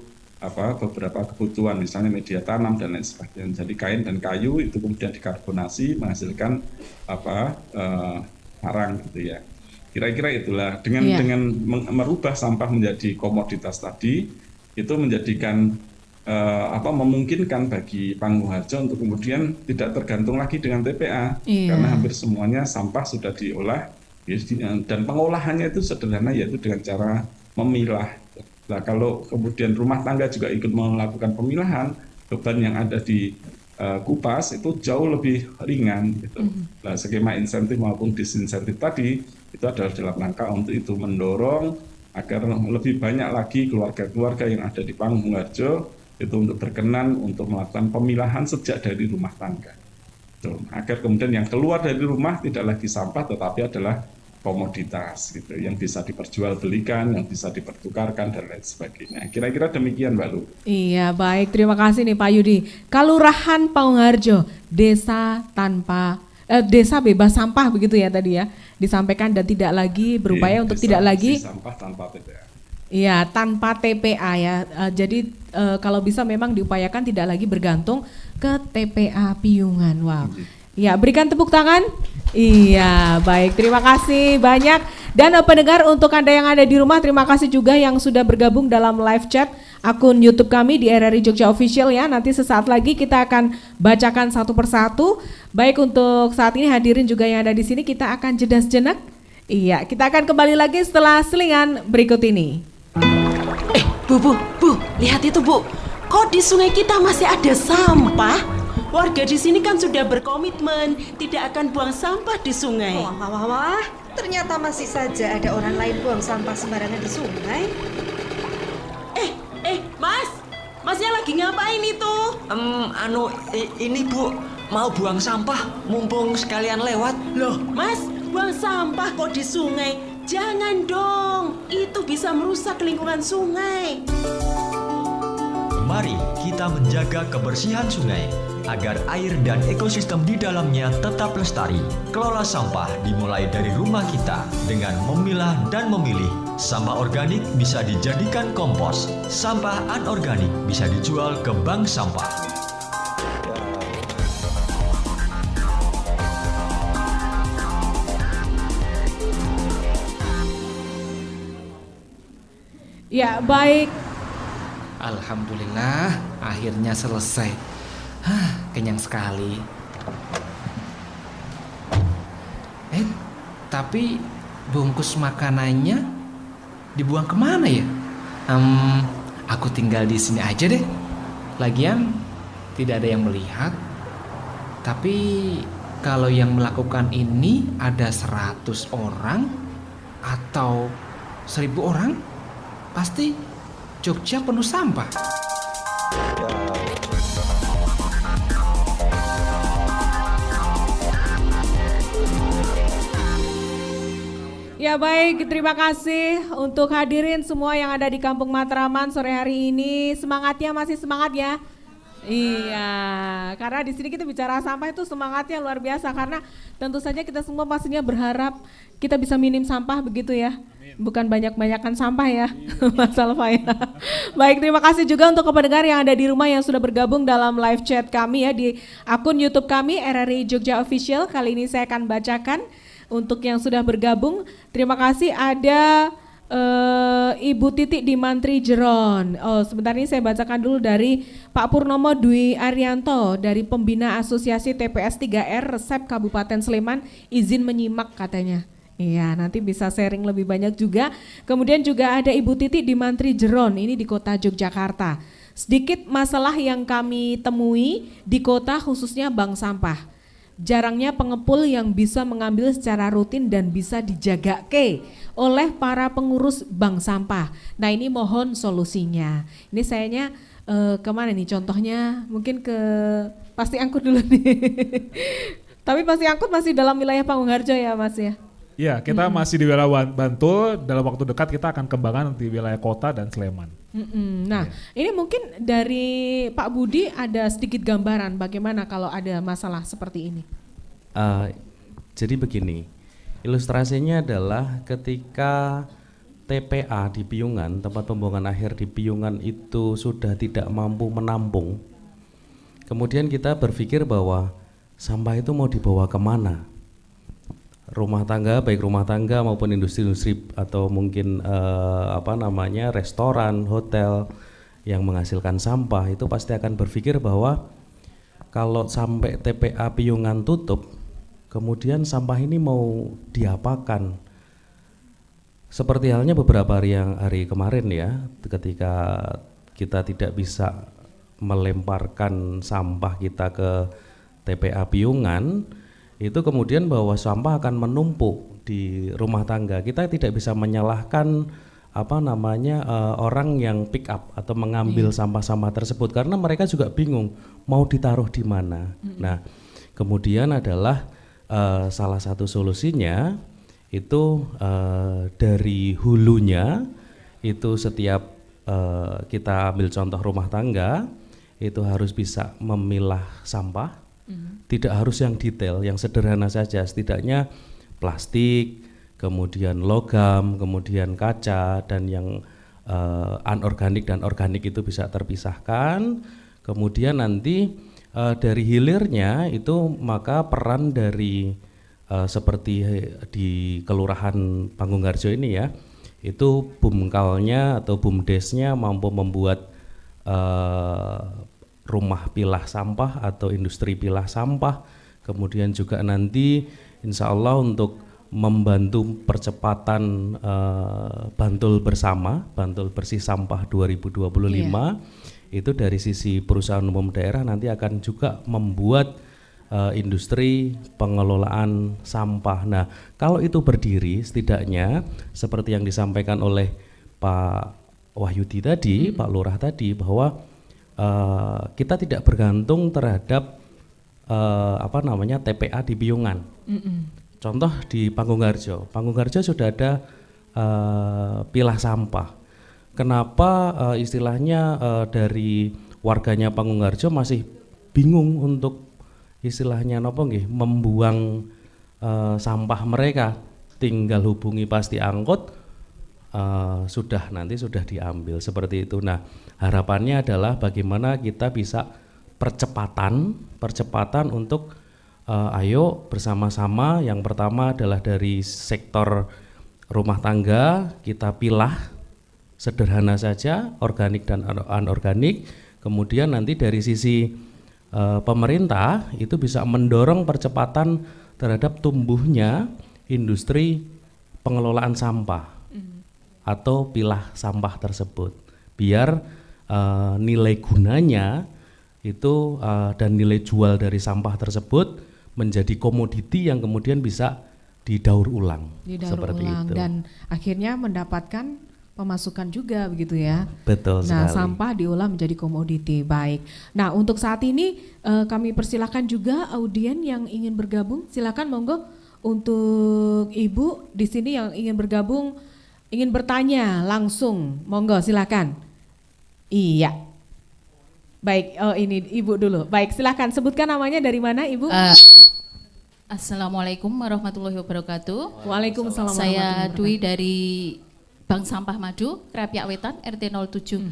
beberapa kebutuhan, misalnya media tanam dan lain sebagainya. Jadi kain dan kayu itu kemudian dikarbonasi menghasilkan arang gitu ya. Kira-kira itulah dengan merubah sampah menjadi komoditas tadi itu menjadikan memungkinkan bagi Panggung Harjo untuk kemudian tidak tergantung lagi dengan TPA karena hampir semuanya sampah sudah diolah dan pengolahannya itu sederhana, yaitu dengan cara memilah. Nah, kalau kemudian rumah tangga juga ikut melakukan pemilahan, beban yang ada di Kupas itu jauh lebih ringan gitu. Nah, skema insentif maupun disinsentif tadi itu adalah dalam rangka untuk itu mendorong agar lebih banyak lagi keluarga-keluarga yang ada di Panggung Harjo itu untuk berkenan untuk melakukan pemilahan sejak dari rumah tangga. Agar kemudian yang keluar dari rumah tidak lagi sampah tetapi adalah komoditas gitu yang bisa diperjualbelikan, yang bisa dipertukarkan dan lain sebagainya. Kira-kira demikian, Mbak Lu. Iya, baik, terima kasih nih Pak Yudi. Kelurahan Panggung Harjo, desa bebas sampah begitu ya tadi ya, disampaikan dan tidak lagi berupaya untuk tidak lagi sampah tanpa TPA. Iya, tanpa TPA ya. Jadi kalau bisa memang diupayakan tidak lagi bergantung ke TPA piungan. Wow. Ya, berikan tepuk tangan. Iya, baik. Terima kasih banyak. Dan pendengar, untuk Anda yang ada di rumah, terima kasih juga yang sudah bergabung dalam live chat akun YouTube kami di RRI Jogja Official ya. Nanti sesaat lagi kita akan bacakan satu persatu. Baik, untuk saat ini hadirin juga yang ada di sini, kita akan jeda sejenak. Iya, kita akan kembali lagi setelah selingan berikut ini. Bu, lihat itu Bu. Kok di sungai kita masih ada sampah? Warga di sini kan sudah berkomitmen tidak akan buang sampah di sungai. Wah, ternyata masih saja ada orang lain buang sampah sembarangan di sungai. Masnya lagi ngapain itu? Ini Bu, mau buang sampah, mumpung sekalian lewat. Loh, Mas, buang sampah kok di sungai? Jangan dong, itu bisa merusak lingkungan sungai. Mari kita menjaga kebersihan sungai agar air dan ekosistem di dalamnya tetap lestari. Kelola sampah dimulai dari rumah kita dengan memilah dan memilih. Sampah organik bisa dijadikan kompos. Sampah anorganik bisa dijual ke bank sampah. Ya, baik. Alhamdulillah, akhirnya selesai. Kenyang sekali. Tapi bungkus makanannya dibuang kemana ya? Aku tinggal di sini aja deh. Lagian tidak ada yang melihat. Tapi kalau yang melakukan ini ada 100 orang atau 1000 orang, pasti Jogja penuh sampah. Ya baik, terima kasih untuk hadirin semua yang ada di Kampung Matraman sore hari ini. Semangatnya masih semangat ya? Iya, karena di sini kita bicara sampah itu semangatnya luar biasa karena tentu saja kita semua pastinya berharap kita bisa minim sampah begitu ya. Bukan banyak-banyakan sampah ya, Mas Alfa ya. Baik, terima kasih juga untuk pendengar yang ada di rumah yang sudah bergabung dalam live chat kami ya di akun YouTube kami RRI Jogja Official. Kali ini saya akan bacakan untuk yang sudah bergabung. Terima kasih ada Ibu Titik di Mantri Jeron. Sebentar ini saya bacakan dulu dari Pak Purnomo Dwi Arianto dari Pembina Asosiasi TPS 3R Resep Kabupaten Sleman, izin menyimak katanya. Iya, nanti bisa sharing lebih banyak juga. Kemudian juga ada Ibu Titik di Mantri Jeron, ini di kota Yogyakarta. Sedikit masalah yang kami temui di kota khususnya bank sampah. Jarangnya pengepul yang bisa mengambil secara rutin dan bisa dijagake oleh para pengurus bank sampah. Nah ini mohon solusinya. Ini sayanya kemana nih contohnya? Mungkin ke Pasti Angkut dulu nih. Tapi Pasti Angkut masih dalam wilayah Panggung Harjo ya Mas ya? Ya, kita masih di wilayah Bantul. Dalam waktu dekat kita akan kembangkan di wilayah kota dan Sleman. Nah, ini mungkin dari Pak Budi ada sedikit gambaran bagaimana kalau ada masalah seperti ini. Jadi begini, ilustrasinya adalah ketika TPA di Piungan, tempat pembuangan akhir di Piungan itu sudah tidak mampu menampung, kemudian kita berpikir bahwa sampah itu mau dibawa kemana? Rumah tangga, baik rumah tangga maupun industri-industri atau mungkin restoran, hotel yang menghasilkan sampah itu pasti akan berpikir bahwa kalau sampai TPA Piungan tutup, kemudian sampah ini mau diapakan? Seperti halnya beberapa hari kemarin ya, ketika kita tidak bisa melemparkan sampah kita ke TPA Piungan, itu kemudian bahwa sampah akan menumpuk di rumah tangga. Kita tidak bisa menyalahkan orang yang pick up atau mengambil sampah-sampah tersebut karena mereka juga bingung mau ditaruh di mana. Nah, kemudian adalah salah satu solusinya itu dari hulunya itu setiap kita ambil contoh rumah tangga itu harus bisa memilah sampah. Tidak harus yang detail, yang sederhana saja, setidaknya plastik, kemudian logam, kemudian kaca, dan yang anorganik dan organik itu bisa terpisahkan. Kemudian nanti dari hilirnya itu maka peran dari seperti di Kelurahan Pangungharjo ini ya, itu bumkalnya atau bumdesnya mampu membuat rumah pilah sampah atau industri pilah sampah, kemudian juga nanti insya Allah untuk membantu percepatan Bantul Bersama, Bantul Bersih Sampah 2025, itu dari sisi perusahaan umum daerah nanti akan juga membuat industri pengelolaan sampah. Nah, kalau itu berdiri setidaknya seperti yang disampaikan oleh Pak Wahyudi tadi, Pak Lurah tadi, bahwa kita tidak bergantung terhadap TPA di Piungan. Contoh di Pangungharjo sudah ada pilah sampah. Kenapa istilahnya dari warganya Pangungharjo masih bingung untuk istilahnya membuang sampah mereka? Tinggal hubungi pasti angkut. Sudah diambil seperti itu. Nah, harapannya adalah bagaimana kita bisa percepatan untuk ayo bersama-sama. Yang pertama adalah dari sektor rumah tangga kita pilah sederhana saja, organik dan anorganik. Kemudian nanti dari sisi pemerintah itu bisa mendorong percepatan terhadap tumbuhnya industri pengelolaan sampah atau pilah sampah tersebut, biar nilai gunanya itu dan nilai jual dari sampah tersebut menjadi komoditi yang kemudian bisa didaur ulang seperti itu, dan akhirnya mendapatkan pemasukan juga begitu ya. Betul nah, sekali. Sampah diolah menjadi komoditi. Baik. Nah, untuk saat ini kami persilakan juga audien yang ingin bergabung, silakan monggo untuk Ibu di sini yang ingin bergabung. Ingin bertanya langsung, monggo silakan. Iya. Baik, ini Ibu dulu. Baik, silakan sebutkan namanya dari mana Ibu? Assalamualaikum warahmatullahi wabarakatuh. Waalaikumsalam. Saya Dwi dari Bank Sampah Madu, Krapyak Wetan, RT 07.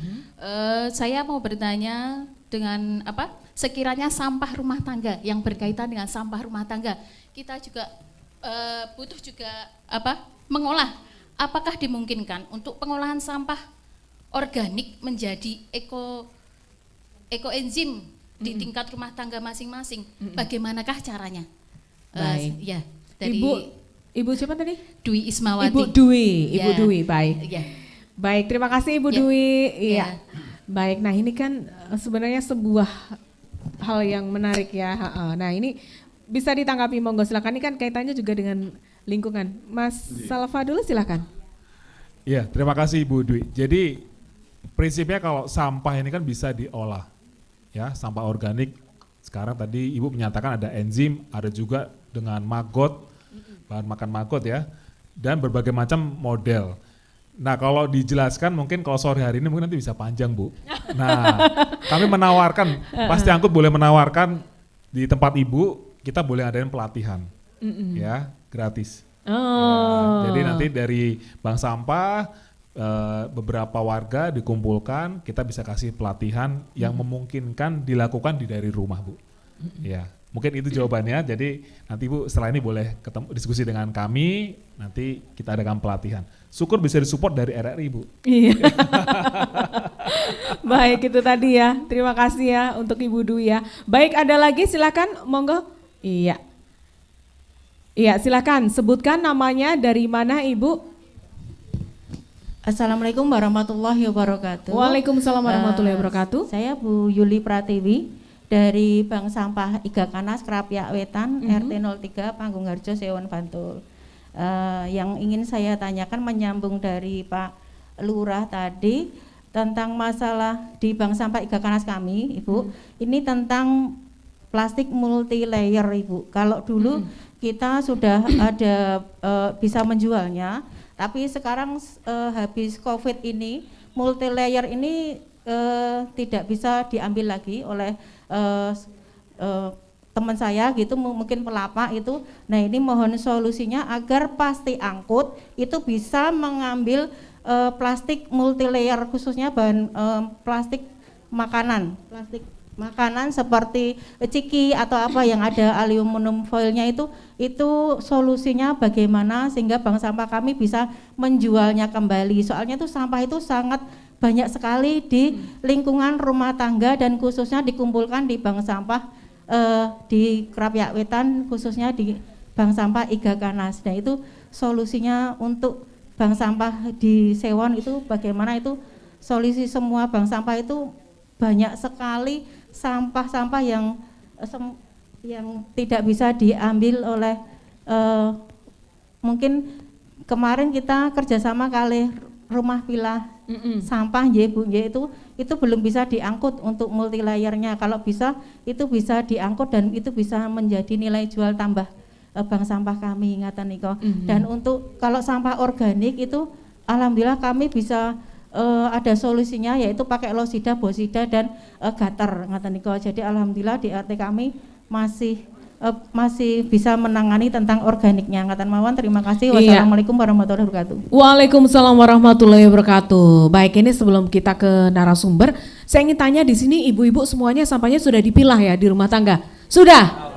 Saya mau bertanya dengan sekiranya sampah rumah tangga yang berkaitan dengan sampah rumah tangga, kita juga butuh juga mengolah. Apakah dimungkinkan untuk pengolahan sampah organik menjadi ekoenzim di tingkat rumah tangga masing-masing? Bagaimanakah caranya? Baik. Ya, dari Ibu siapa tadi? Dwi Ismawati. Ibu Dwi, baik. Ya. Baik, terima kasih Ibu Dwi. Iya. Baik, nah ini kan sebenarnya sebuah hal yang menarik ya. Nah ini bisa ditanggapi monggo silakan, ini kan kaitannya juga dengan lingkungan. Mas Salva dulu silakan. Iya, terima kasih Ibu Dwi. Jadi prinsipnya kalau sampah ini kan bisa diolah, ya sampah organik. Sekarang tadi Ibu menyatakan ada enzim, ada juga dengan maggot bahan makan mangkut ya, dan berbagai macam model. Nah kalau dijelaskan mungkin kalau sore hari ini mungkin nanti bisa panjang Bu. Nah kami menawarkan, Pasti Angkut boleh menawarkan di tempat Ibu, kita boleh adain pelatihan ya, gratis. Ya, jadi nanti dari bank sampah beberapa warga dikumpulkan, kita bisa kasih pelatihan yang memungkinkan dilakukan dari rumah Bu. Ya. Mungkin itu jawabannya, jadi nanti Bu setelah ini boleh diskusi dengan kami, nanti kita adakan pelatihan. Syukur bisa disupport dari RRI Bu. Iya. Baik itu tadi ya, terima kasih ya untuk Ibu Dwi ya. Baik ada lagi silakan, monggo. Iya. Iya silakan, sebutkan namanya dari mana Ibu. Assalamualaikum warahmatullahi wabarakatuh. Waalaikumsalam warahmatullahi wabarakatuh. Saya Bu Yuli Pratiwi dari Bank Sampah Iga Kanas Krapyak Wetan RT 03 Panggung Harjo Sewon Bantul. Yang ingin saya tanyakan menyambung dari Pak Lurah tadi tentang masalah di Bank Sampah Iga Kanas kami, Ibu. Ini tentang plastik multi layer, Ibu. Kalau dulu kita sudah ada bisa menjualnya, tapi sekarang habis COVID ini multi layer ini tidak bisa diambil lagi oleh teman saya gitu, mungkin pelapak itu. Nah ini mohon solusinya agar Pasti Angkut itu bisa mengambil plastik multi layer, khususnya bahan plastik makanan seperti ciki atau apa yang ada aluminium foilnya itu solusinya bagaimana sehingga bank sampah kami bisa menjualnya kembali. Soalnya itu sampah itu sangat banyak sekali di lingkungan rumah tangga dan khususnya dikumpulkan di bank sampah di Krapyak Wetan, khususnya di bank sampah Iga Kanas. Nah itu solusinya untuk bank sampah di Sewon itu bagaimana, itu solusi semua bank sampah itu banyak sekali sampah-sampah yang tidak bisa diambil oleh mungkin kemarin kita kerjasama kali rumah pilah sampah Bu, itu belum bisa diangkut untuk multi layernya. Kalau bisa itu bisa diangkut dan itu bisa menjadi nilai jual tambah bank sampah kami ngatan niko. Dan untuk kalau sampah organik itu alhamdulillah kami bisa ada solusinya, yaitu pakai losida, bosida dan gutter ngatan niko. Jadi alhamdulillah di RT kami masih bisa menangani tentang organiknya. Ngatan mawon, terima kasih. Wassalamualaikum warahmatullahi wabarakatuh. Waalaikumsalam warahmatullahi wabarakatuh. Baik, ini sebelum kita ke narasumber, saya ingin tanya di sini ibu-ibu semuanya sampahnya sudah dipilah ya di rumah tangga? Sudah?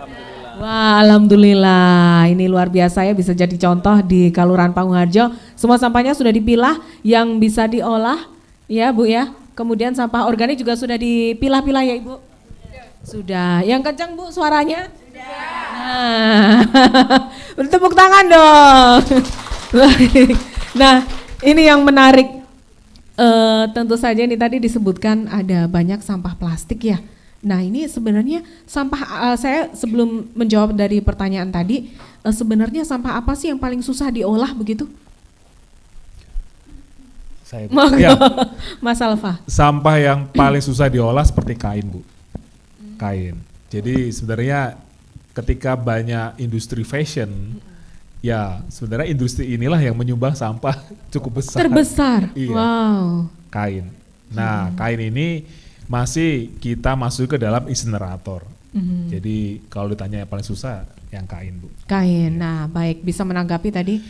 Wah, alhamdulillah. Ini luar biasa ya, bisa jadi contoh di Kelurahan Panggung Harjo. Semua sampahnya sudah dipilah yang bisa diolah ya Bu ya. Kemudian sampah organik juga sudah dipilah-pilah ya Ibu? Sudah. Yang kencang Bu suaranya? Nah, tepuk tangan dong. Nah, ini yang menarik. Tentu saja ini tadi disebutkan ada banyak sampah plastik ya. Nah, ini sebenarnya sampah, saya sebelum menjawab dari pertanyaan tadi, sebenarnya sampah apa sih yang paling susah diolah begitu? Saya ya. Mas Alfa. Sampah yang paling susah diolah seperti kain Bu. Kain. Jadi sebenarnya ketika banyak industri fashion, ya sebenarnya industri inilah yang menyumbang sampah cukup besar. Terbesar. Iya. Wow. Kain. Nah, kain ini masih kita masuk ke dalam insinerator. Jadi kalau ditanya yang paling susah yang kain Bu. Kain. Nah, baik, bisa menanggapi tadi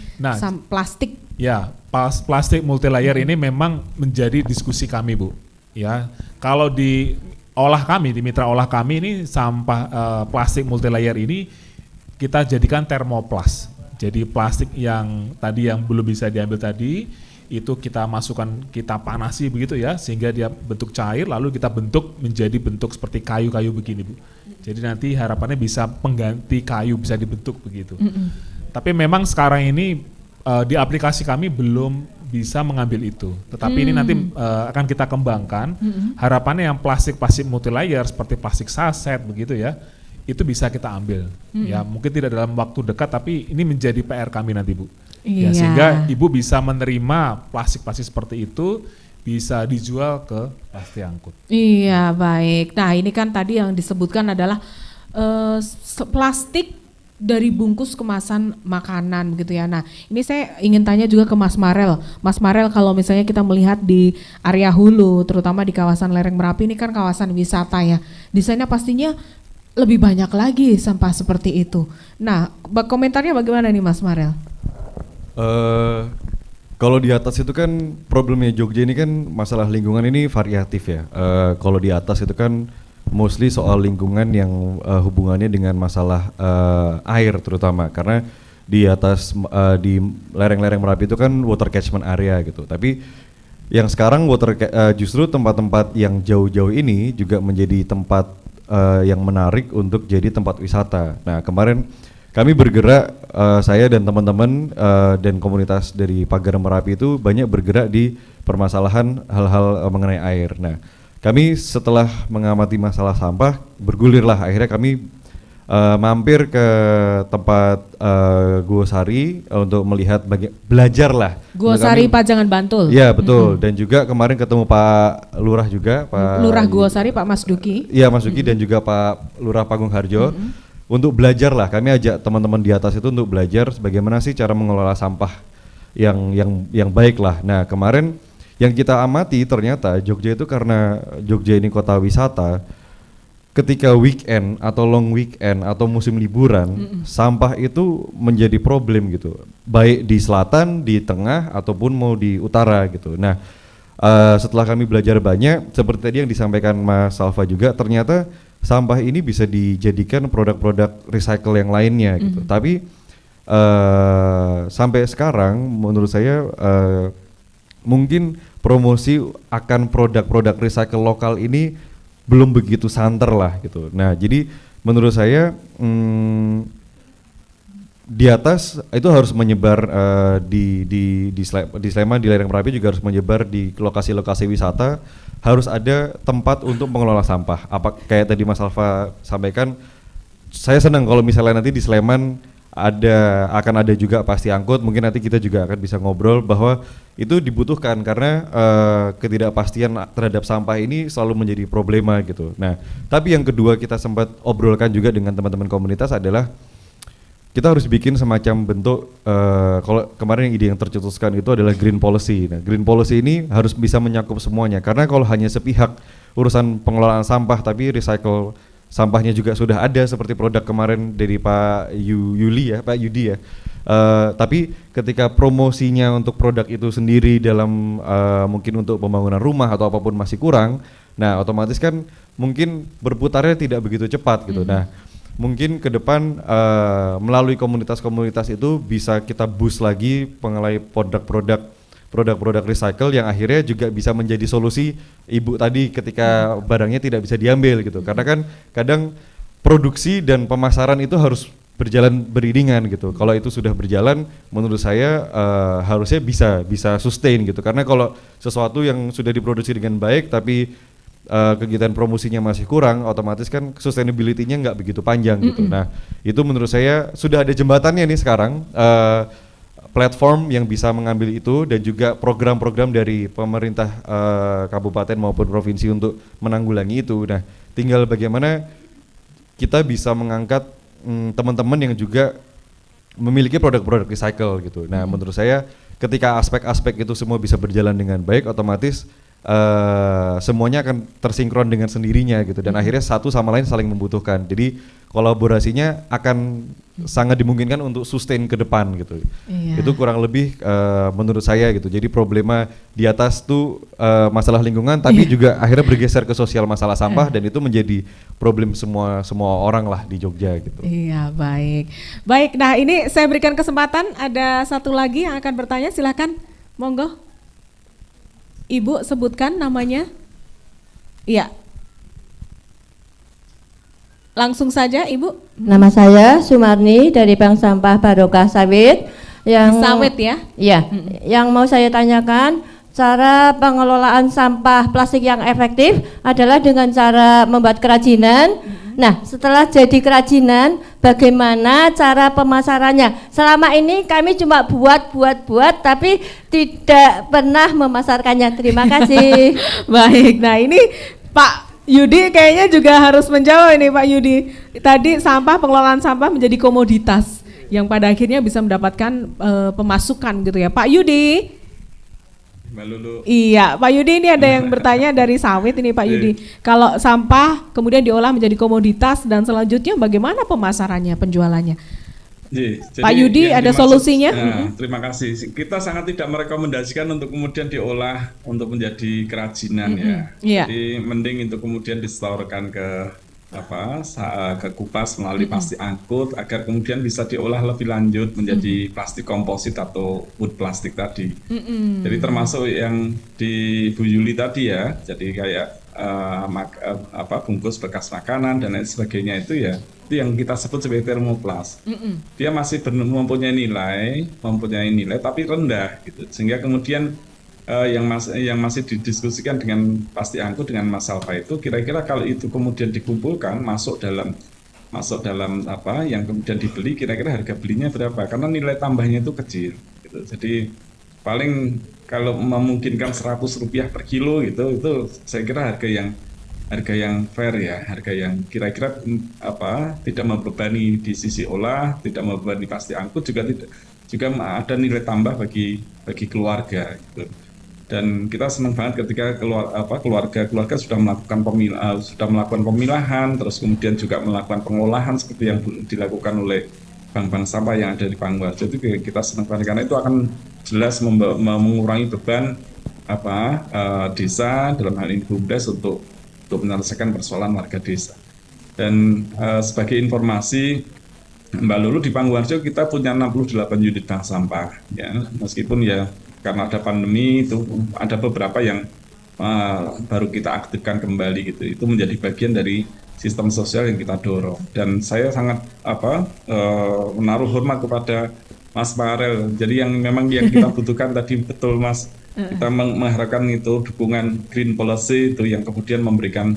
plastik. Ya, plastik multi layer ini memang menjadi diskusi kami Bu. Ya, kalau di olah kami, di mitra olah kami ini sampah plastik multi layer ini kita jadikan termoplas. Jadi plastik yang tadi yang belum bisa diambil tadi itu kita masukkan, kita panasi begitu ya, sehingga dia bentuk cair, lalu kita bentuk menjadi bentuk seperti kayu-kayu begini Bu. Jadi nanti harapannya bisa pengganti kayu, bisa dibentuk begitu. Tapi memang sekarang ini di aplikasi kami belum bisa mengambil itu. Tetapi ini nanti akan kita kembangkan. Harapannya yang plastik multi layer seperti plastik saset begitu ya, itu bisa kita ambil. Ya mungkin tidak dalam waktu dekat, tapi ini menjadi PR kami nanti Bu. Ya, sehingga Ibu bisa menerima plastik-plastik seperti itu, bisa dijual ke Pasti Angkut. Iya baik. Nah ini kan tadi yang disebutkan adalah plastik dari bungkus kemasan makanan gitu ya. Nah, ini saya ingin tanya juga ke Mas Marel. Mas Marel, kalau misalnya kita melihat di area hulu, terutama di kawasan lereng Merapi ini kan kawasan wisata ya. Di sana pastinya lebih banyak lagi sampah seperti itu. Nah, komentarnya bagaimana nih Mas Marel? Kalau di atas itu kan problemnya Jogja ini kan masalah lingkungan ini variatif ya. Kalau di atas itu kan mostly soal lingkungan yang hubungannya dengan masalah air terutama, karena di atas di lereng-lereng Merapi itu kan water catchment area gitu. Tapi yang sekarang justru tempat-tempat yang jauh-jauh ini juga menjadi tempat yang menarik untuk jadi tempat wisata. Nah, kemarin kami bergerak, saya dan teman-teman dan komunitas dari Pagar Merapi itu banyak bergerak di permasalahan hal-hal mengenai air. Nah, kami setelah mengamati masalah sampah, bergulirlah akhirnya kami mampir ke tempat Gua Sari untuk melihat belajar lah. Gua Sari Pajangan Bantul. Iya betul, dan juga kemarin ketemu Pak Lurah juga, Pak Lurah Gua Sari, Pak Mas Duki. Iya Mas Duki dan juga Pak Lurah Panggung Harjo. Untuk belajar lah, kami ajak teman-teman di atas itu untuk belajar bagaimana sih cara mengelola sampah yang baik lah. Nah, kemarin yang kita amati ternyata Jogja itu karena Jogja ini kota wisata, ketika weekend atau long weekend atau musim liburan, sampah itu menjadi problem gitu, baik di selatan, di tengah ataupun mau di utara gitu. Nah, setelah kami belajar banyak, seperti tadi yang disampaikan Mas Salva juga, ternyata sampah ini bisa dijadikan produk-produk recycle yang lainnya gitu. Tapi sampai sekarang menurut saya mungkin promosi akan produk-produk recycle lokal ini belum begitu santer lah gitu. Nah, jadi menurut saya di atas itu harus menyebar di Sleman, di lereng Merapi juga harus menyebar di lokasi-lokasi wisata, harus ada tempat untuk mengelola sampah. Apa kayak tadi Mas Alfa sampaikan, saya senang kalau misalnya nanti di Sleman akan ada juga pasti angkut, mungkin nanti kita juga akan bisa ngobrol bahwa itu dibutuhkan karena ketidakpastian terhadap sampah ini selalu menjadi problema gitu. Nah, tapi yang kedua kita sempat obrolkan juga dengan teman-teman komunitas adalah kita harus bikin semacam bentuk, kalau kemarin yang ide yang tercetuskan itu adalah green policy. Nah, green policy ini harus bisa menyakup semuanya, karena kalau hanya sepihak urusan pengelolaan sampah tapi recycle sampahnya juga sudah ada seperti produk kemarin dari Pak Yudi ya. Tapi ketika promosinya untuk produk itu sendiri dalam mungkin untuk pembangunan rumah atau apapun masih kurang, nah otomatis kan mungkin berputarnya tidak begitu cepat gitu. Nah, mungkin ke depan melalui komunitas-komunitas itu bisa kita boost lagi pengelai produk-produk recycle yang akhirnya juga bisa menjadi solusi ibu tadi ketika barangnya tidak bisa diambil gitu. Karena kan kadang produksi dan pemasaran itu harus berjalan beriringan gitu. Kalau itu sudah berjalan, menurut saya harusnya bisa sustain gitu. Karena kalau sesuatu yang sudah diproduksi dengan baik tapi kegiatan promosinya masih kurang, otomatis kan sustainability-nya nggak begitu panjang gitu. Nah, itu menurut saya sudah ada jembatannya nih sekarang, platform yang bisa mengambil itu dan juga program-program dari pemerintah kabupaten maupun provinsi untuk menanggulangi itu. Nah, tinggal bagaimana kita bisa mengangkat teman-teman yang juga memiliki produk-produk recycle gitu. Nah, menurut saya ketika aspek-aspek itu semua bisa berjalan dengan baik, otomatis semuanya akan tersinkron dengan sendirinya gitu, dan akhirnya satu sama lain saling membutuhkan. Jadi kolaborasinya akan sangat dimungkinkan untuk sustain ke depan gitu. Itu kurang lebih menurut saya gitu. Jadi problema di atas tuh masalah lingkungan, tapi juga akhirnya bergeser ke sosial masalah sampah, dan itu menjadi problem semua orang lah di Jogja gitu. Iya, baik. Nah, ini saya berikan kesempatan, ada satu lagi yang akan bertanya, silakan, monggo. Ibu sebutkan namanya. Iya. Langsung saja Ibu. Nama saya Sumarni dari Bank Sampah Barokah Sawit. Sawit ya? Iya. Yang mau saya tanyakan, cara pengelolaan sampah plastik yang efektif adalah dengan cara membuat kerajinan. Nah, setelah jadi kerajinan, bagaimana cara pemasarannya? Selama ini kami cuma buat, tapi tidak pernah memasarkannya. Terima kasih. Baik, nah ini Pak Yudi kayaknya juga harus menjawab ini Pak Yudi. Tadi pengelolaan sampah menjadi komoditas yang pada akhirnya bisa mendapatkan pemasukan gitu ya Pak Yudi. Mbak Lulu. Iya Pak Yudi, ini ada yang bertanya dari sawit ini Pak Yudi. Kalau sampah kemudian diolah menjadi komoditas dan selanjutnya bagaimana pemasarannya, penjualannya? Jadi, Pak Yudi ada solusinya? Terima kasih. Kita sangat tidak merekomendasikan untuk kemudian diolah untuk menjadi kerajinan ya. Jadi mending untuk kemudian disetorkan ke ke Kupas melalui plastik angkut agar kemudian bisa diolah lebih lanjut menjadi plastik komposit atau wood plastik tadi. Jadi termasuk yang di Bu Yuli tadi ya. Jadi kayak bungkus bekas makanan dan lain sebagainya itu ya. Itu yang kita sebut sebagai thermoplas. Dia masih mempunyai nilai tapi rendah gitu. Sehingga kemudian yang masih didiskusikan dengan plastik angkut dengan Mas Alfa itu kira-kira kalau itu kemudian dikumpulkan masuk dalam yang kemudian dibeli, kira-kira harga belinya berapa? Karena nilai tambahnya itu kecil gitu. Jadi paling kalau memungkinkan Rp100 per kilo gitu, itu saya kira harga yang fair ya, harga yang kira-kira tidak membebani di sisi olah, tidak membebani plastik angkut, juga ada nilai tambah bagi keluarga gitu. Dan kita senang banget ketika keluarga sudah melakukan pemilahan, terus kemudian juga melakukan pengolahan seperti yang dilakukan oleh bank-bank sampah yang ada di Pangwarjo. Itu kita senang banget karena itu akan jelas mengurangi beban desa, dalam hal ini BUMDes untuk menyelesaikan persoalan warga desa. Dan sebagai informasi Mbak Lulu, di Pangwarjo kita punya 68 unit bank sampah ya, meskipun ya karena ada pandemi itu ada beberapa yang baru kita aktifkan kembali gitu. Itu menjadi bagian dari sistem sosial yang kita dorong. Dan saya sangat menaruh hormat kepada Mas Farel. Jadi yang kita butuhkan tadi betul Mas. Kita mengharapkan itu dukungan green policy itu yang kemudian memberikan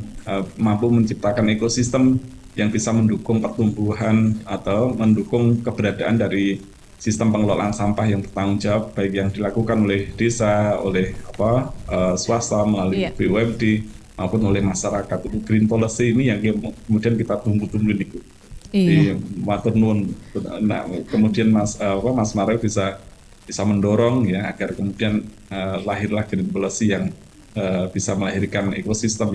mampu menciptakan ekosistem yang bisa mendukung pertumbuhan atau mendukung keberadaan dari sistem pengelolaan sampah yang bertanggung jawab, baik yang dilakukan oleh desa, oleh swasta melalui BUMD maupun oleh masyarakat. Itu green policy ini yang kemudian kita tunggu-tunggu nih. Di matur nuwun. Nah, kemudian Mas Marel bisa mendorong ya agar kemudian lahirlah green policy yang bisa melahirkan ekosistem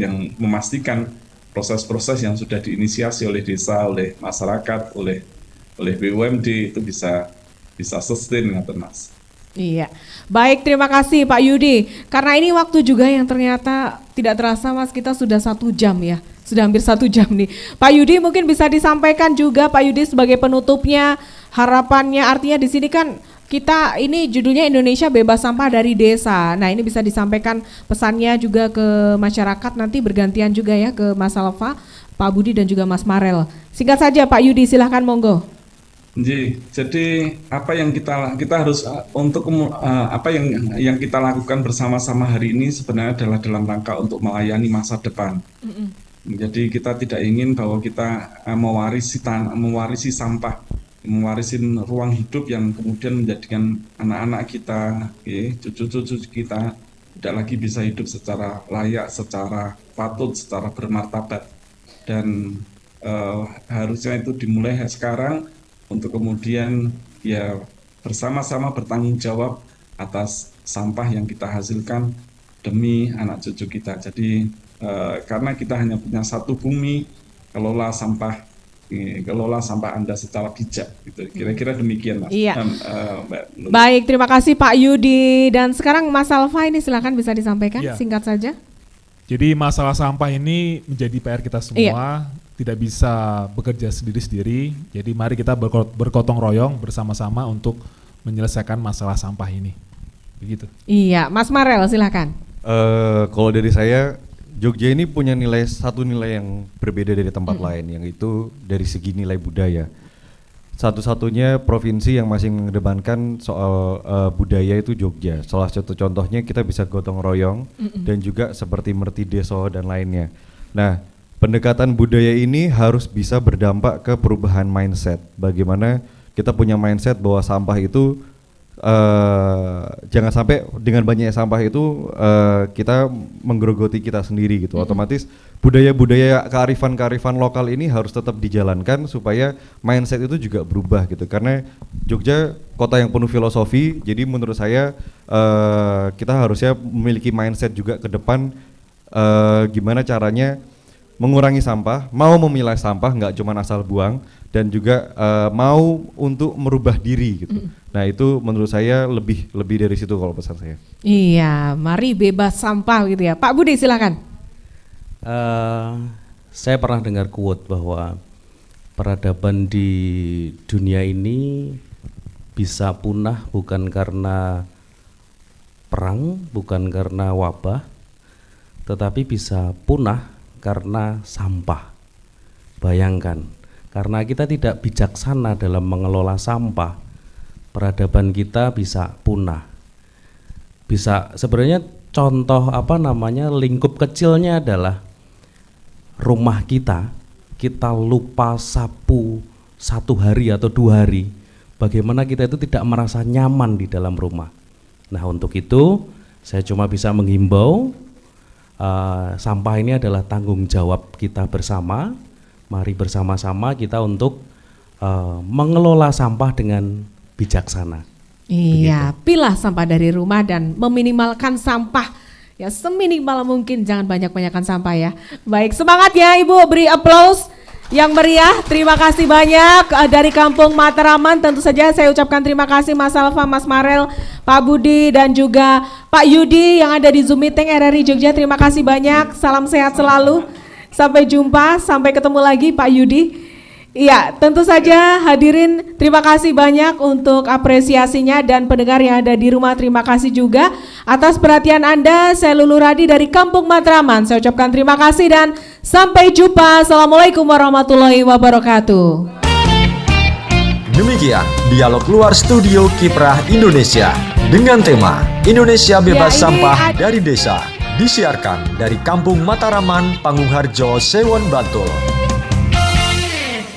yang memastikan proses-proses yang sudah diinisiasi oleh desa, oleh masyarakat, oleh BUMD itu bisa sustain ngaten Mas. Iya, baik, terima kasih Pak Yudi. Karena ini waktu juga yang ternyata tidak terasa Mas, kita sudah 1 jam ya, sudah hampir 1 jam nih. Pak Yudi mungkin bisa disampaikan juga Pak Yudi sebagai penutupnya, harapannya, artinya di sini kan kita ini judulnya Indonesia Bebas Sampah dari Desa. Nah ini bisa disampaikan pesannya juga ke masyarakat, nanti bergantian juga ya ke Mas Alfa, Pak Budi dan juga Mas Marel. Singkat saja Pak Yudi, silahkan monggo. Jadi apa yang kita harus apa yang kita lakukan bersama-sama hari ini sebenarnya adalah dalam rangka untuk melayani masa depan. Jadi kita tidak ingin bahwa kita mewarisi sampah, mewarisi ruang hidup yang kemudian menjadikan anak-anak kita, cucu-cucu kita tidak lagi bisa hidup secara layak, secara patut, secara bermartabat. Dan harusnya itu dimulai sekarang untuk kemudian ya bersama-sama bertanggung jawab atas sampah yang kita hasilkan demi anak cucu kita. Jadi karena kita hanya punya satu bumi, kelola sampah Anda secara bijak gitu. Kira-kira demikian Mas. Iya. Mbak Lulu. Baik, terima kasih Pak Yudi. Dan sekarang Mas Alfa ini silakan bisa disampaikan singkat saja. Jadi masalah sampah ini menjadi PR kita semua. Tidak bisa bekerja sendiri-sendiri, jadi mari kita bergotong royong bersama-sama untuk menyelesaikan masalah sampah ini. Begitu. Iya, Mas Marel silakan. Kalau dari saya, Jogja ini punya satu nilai yang berbeda dari tempat lain, yang itu dari segi nilai budaya. Satu-satunya provinsi yang masih mengedepankan soal budaya itu Jogja. Salah satu contohnya kita bisa gotong royong dan juga seperti Mertideso dan lainnya. Nah, pendekatan budaya ini harus bisa berdampak ke perubahan mindset. Bagaimana kita punya mindset bahwa sampah itu jangan sampai dengan banyaknya sampah itu kita menggerogoti kita sendiri gitu. Otomatis budaya-budaya kearifan lokal ini harus tetap dijalankan supaya mindset itu juga berubah gitu. Karena Jogja kota yang penuh filosofi, jadi menurut saya kita harusnya memiliki mindset juga ke depan gimana caranya mengurangi sampah, mau memilah sampah, nggak cuma asal buang, dan juga mau untuk merubah diri gitu. Nah itu menurut saya lebih dari situ kalau pesan saya. Iya, mari bebas sampah gitu ya. Pak Budi silakan. Saya pernah dengar quote bahwa peradaban di dunia ini bisa punah bukan karena perang, bukan karena wabah, tetapi bisa punah karena sampah. Bayangkan, karena kita tidak bijaksana dalam mengelola sampah, peradaban kita bisa punah. Bisa sebenarnya contoh lingkup kecilnya adalah rumah kita lupa sapu 1 hari atau 2 hari, bagaimana kita itu tidak merasa nyaman di dalam rumah. Nah untuk itu saya cuma bisa menghimbau sampah ini adalah tanggung jawab kita bersama. Mari bersama-sama kita untuk mengelola sampah dengan bijaksana. Iya, pilah sampah dari rumah dan meminimalkan sampah ya seminimal mungkin, jangan banyak-banyakan sampah ya. Baik, semangat ya Ibu, beri aplaus yang meriah. Terima kasih banyak dari Kampung Mataraman. Tentu saja saya ucapkan terima kasih Mas Alfa, Mas Marel, Pak Budi dan juga Pak Yudi yang ada di Zoom meeting RRI Jogja. Terima kasih banyak. Salam sehat selalu. Sampai jumpa, sampai ketemu lagi Pak Yudi. Iya, tentu saja hadirin terima kasih banyak untuk apresiasinya, dan pendengar yang ada di rumah terima kasih juga atas perhatian Anda. Saya Lulu Radi dari Kampung Matraman. Saya ucapkan terima kasih dan sampai jumpa. Assalamualaikum warahmatullahi wabarakatuh. Demikian dialog luar studio Kiprah Indonesia dengan tema Indonesia Bebas Sampah dari Desa, disiarkan dari Kampung Mataraman, Panggung Harjo, Sewon Bantul.